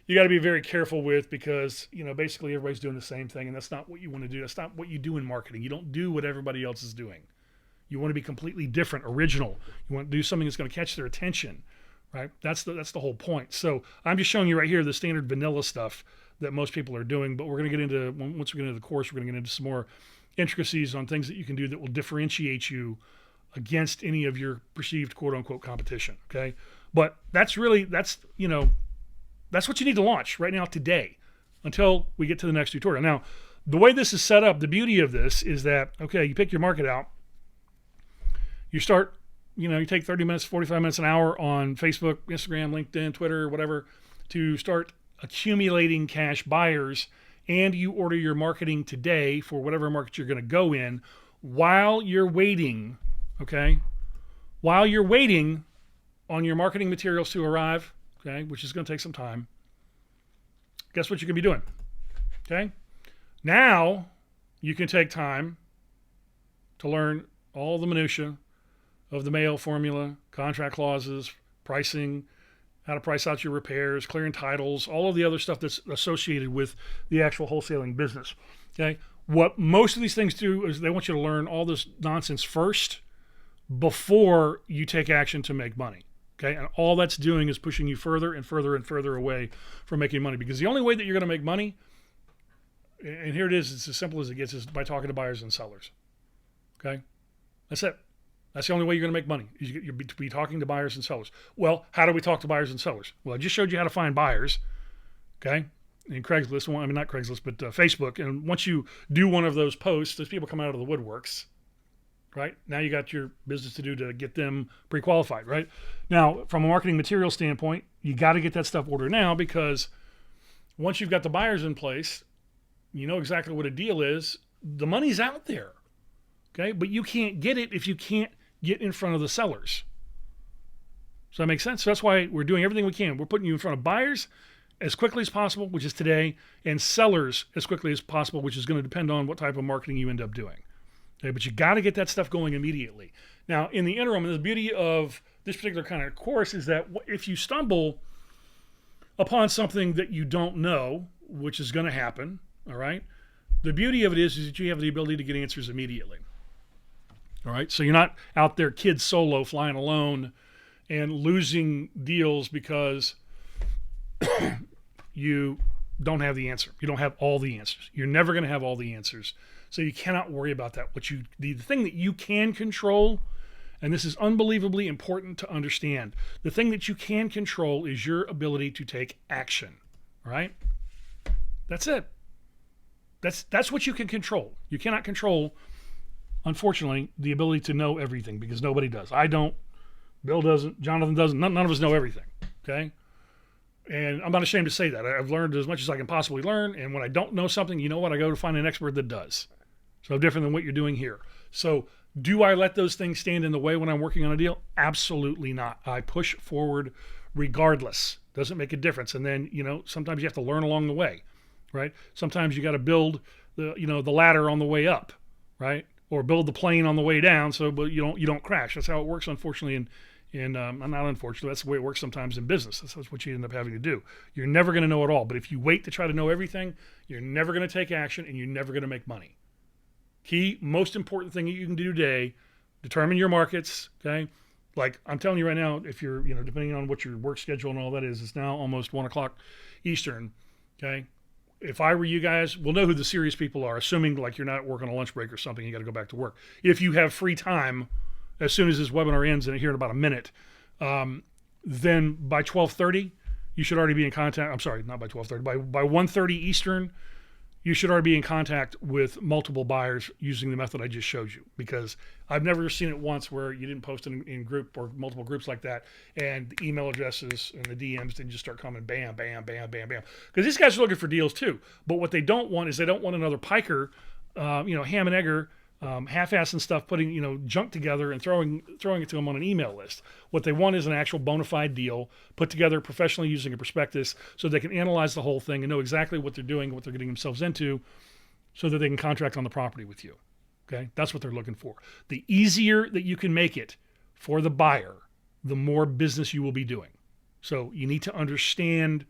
You got to be very careful with because basically everybody's doing the same thing, and that's not what you want to do. That's not what you do in marketing. You don't do what everybody else is doing. You want to be completely different, original. You want to do something that's going to catch their attention, right? That's the whole point. So I'm just showing you right here the standard vanilla stuff that most people are doing, but we're going to get into, once we get into the course, we're going to get into some more intricacies on things that you can do that will differentiate you against any of your perceived quote unquote competition. Okay. But that's what you need to launch right now today until we get to the next tutorial. Now, the way this is set up, the beauty of this is that, okay, you pick your market out, you start, you take 30 minutes, 45 minutes, an hour on Facebook, Instagram, LinkedIn, Twitter, whatever, to start accumulating cash buyers, and you order your marketing today for whatever market you're going to go in while you're waiting, okay? While you're waiting on your marketing materials to arrive, okay, which is going to take some time, guess what you can be doing, okay? Now you can take time to learn all the minutia of the mail formula, contract clauses, pricing, how to price out your repairs, clearing titles, all of the other stuff that's associated with the actual wholesaling business. Okay, what most of these things do is they want you to learn all this nonsense first before you take action to make money. Okay, and all that's doing is pushing you further and further and further away from making money because the only way that you're going to make money, and here it is, it's as simple as it gets, is by talking to buyers and sellers. Okay, that's it. That's the only way you're going to make money. You'll be talking to buyers and sellers. Well, how do we talk to buyers and sellers? Well, I just showed you how to find buyers, okay, in Craigslist. I mean, not Craigslist, but Facebook. And once you do one of those posts, those people come out of the woodworks, right? Now you got your business to do to get them pre-qualified, right? Now, from a marketing material standpoint, you got to get that stuff ordered now because once you've got the buyers in place, you know exactly what a deal is. The money's out there, okay? But you can't get it if you can't get in front of the sellers. Does that make sense? So that's why we're doing everything we can. We're putting you in front of buyers as quickly as possible, which is today, and sellers as quickly as possible, which is going to depend on what type of marketing you end up doing. Okay, but you got to get that stuff going immediately. Now, in the interim, the beauty of this particular kind of course is that if you stumble upon something that you don't know, which is going to happen, all right, the beauty of it is that you have the ability to get answers immediately. All right, so you're not out there kid solo flying alone and losing deals because you don't have the answer. You don't have all the answers. You're never going to have all the answers. So you cannot worry about that. The thing that you can control, and this is unbelievably important to understand, the thing that you can control is your ability to take action. All right? That's it. That's what you can control. You cannot control unfortunately, the ability to know everything, because nobody does. I don't. Bill doesn't. Jonathan doesn't. None of us know everything. Okay? And I'm not ashamed to say that. I've learned as much as I can possibly learn, and when I don't know something, you know what? I go to find an expert that does. So different than what you're doing here. So do I let those things stand in the way when I'm working on a deal? Absolutely not. I push forward regardless. Doesn't make a difference. And then, sometimes you have to learn along the way, right? Sometimes you got to build the ladder on the way up, right? Or build the plane on the way down but you don't crash. That's how it works, unfortunately, not unfortunately, that's the way it works sometimes in business. That's what you end up having to do. You're never going to know it all. But if you wait to try to know everything, you're never going to take action and you're never going to make money. Key, most important thing that you can do today, determine your markets, okay? Like I'm telling you right now, if you're, depending on what your work schedule and all that is, it's now almost 1 o'clock Eastern, okay? If I were you guys, we'll know who the serious people are, assuming like you're not working a lunch break or something, you got to go back to work. If you have free time, as soon as this webinar ends here in about a minute, then by 12:30, you should already be in contact. I'm sorry, not by 12:30. By 1:30 Eastern, you should already be in contact with multiple buyers using the method I just showed you, because I've never seen it once where you didn't post in group or multiple groups like that, and the email addresses and the DMs didn't just start coming bam, bam, bam, bam, bam. Because these guys are looking for deals too. But what they don't want is they don't want another piker, ham and egger, half-assing stuff, putting junk together and throwing it to them on an email list. What they want is an actual bona fide deal put together professionally using a prospectus, so they can analyze the whole thing and know exactly what they're doing, what they're getting themselves into, so that they can contract on the property with you. Okay, that's what they're looking for. The easier that you can make it for the buyer, the more business you will be doing. So you need to understand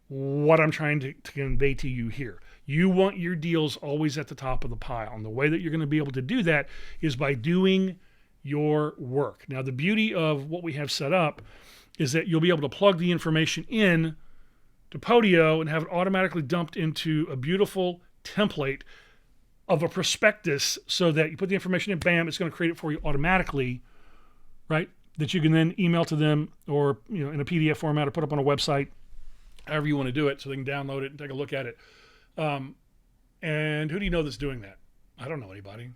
what I'm trying to convey to you here. You want your deals always at the top of the pile. And the way that you're going to be able to do that is by doing your work. Now, the beauty of what we have set up is that you'll be able to plug the information in to Podio and have it automatically dumped into a beautiful template of a prospectus, so that you put the information in, bam, it's going to create it for you automatically, right? That you can then email to them, or in a PDF format, or put up on a website, however you want to do it, so they can download it and take a look at it. And who do you know that's doing that? I don't know anybody,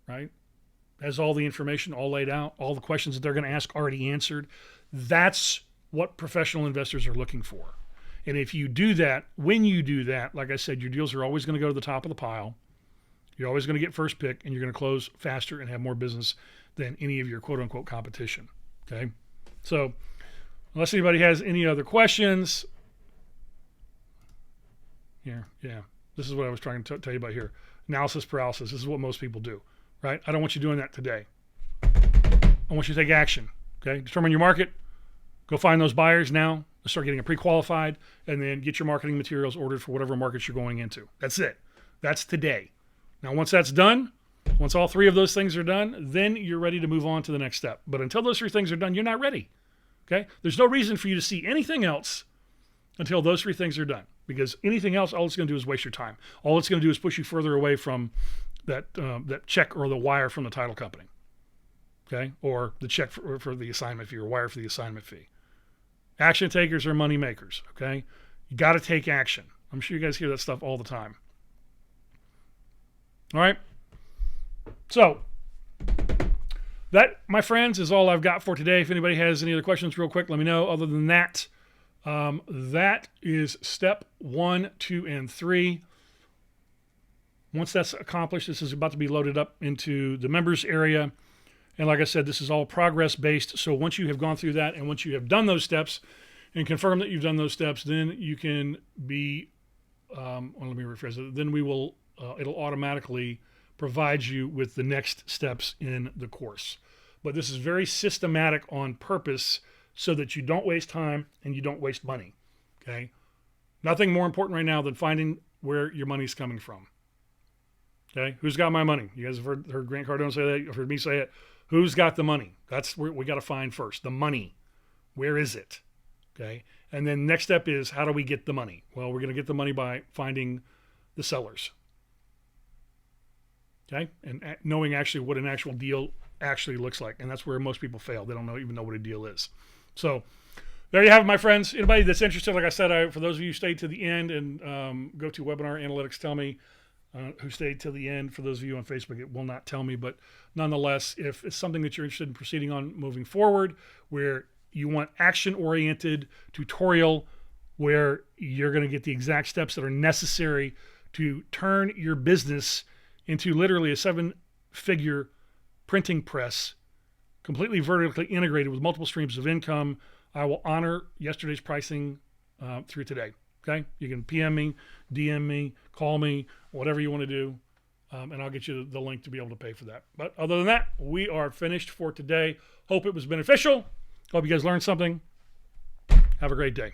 right? Has all the information all laid out, all the questions that they're going to ask already answered. That's what professional investors are looking for. And if you do that, when you do that, like I said, your deals are always going to go to the top of the pile. You're always going to get first pick, and you're going to close faster and have more business than any of your quote-unquote competition, okay? So unless anybody has any other questions, yeah, this is what I was trying to tell you about here. Analysis paralysis. This is what most people do, right? I don't want you doing that today. I want you to take action, okay? Determine your market. Go find those buyers now. Start getting it pre-qualified, and then get your marketing materials ordered for whatever markets you're going into. That's it. That's today. Now, once that's done, once all three of those things are done, then you're ready to move on to the next step. But until those three things are done, you're not ready, okay? There's no reason for you to see anything else until those three things are done. Because anything else, all it's going to do is waste your time. All it's going to do is push you further away from that check or the wire from the title company, okay? Or the check for the assignment fee, or wire for the assignment fee. Action takers are money makers, okay? You got to take action. I'm sure you guys hear that stuff all the time. All right? So, that, my friends, is all I've got for today. If anybody has any other questions real quick, let me know. Other than that, that is step 1, 2, and 3. Once that's accomplished, this is about to be loaded up into the members area. And like I said, this is all progress based. So once you have gone through that, and once you have done those steps and confirm that you've done those steps, then you can be, let me rephrase it. Then we will, it'll automatically provide you with the next steps in the course. But this is very systematic on purpose, so that you don't waste time and you don't waste money, okay? Nothing more important right now than finding where your money's coming from, okay? Who's got my money? You guys have heard Grant Cardone say that. You've heard me say it. Who's got the money? That's where we got to find first. The money. Where is it? Okay? And then next step is, how do we get the money? Well, we're going to get the money by finding the sellers, okay? And knowing actually what an actual deal actually looks like. And that's where most people fail. They don't even know what a deal is. So there you have it, my friends. Anybody that's interested, like I said, for those of you who stayed to the end and go to Webinar Analytics, tell me, who stayed till the end. For those of you on Facebook, it will not tell me, but nonetheless, if it's something that you're interested in proceeding on moving forward, where you want action-oriented tutorial, where you're going to get the exact steps that are necessary to turn your business into literally a 7-figure printing press, completely vertically integrated with multiple streams of income, I will honor yesterday's pricing through today. Okay, you can PM me, DM me, call me, whatever you want to do, and I'll get you the link to be able to pay for that. But other than that, we are finished for today. Hope it was beneficial. Hope you guys learned something. Have a great day.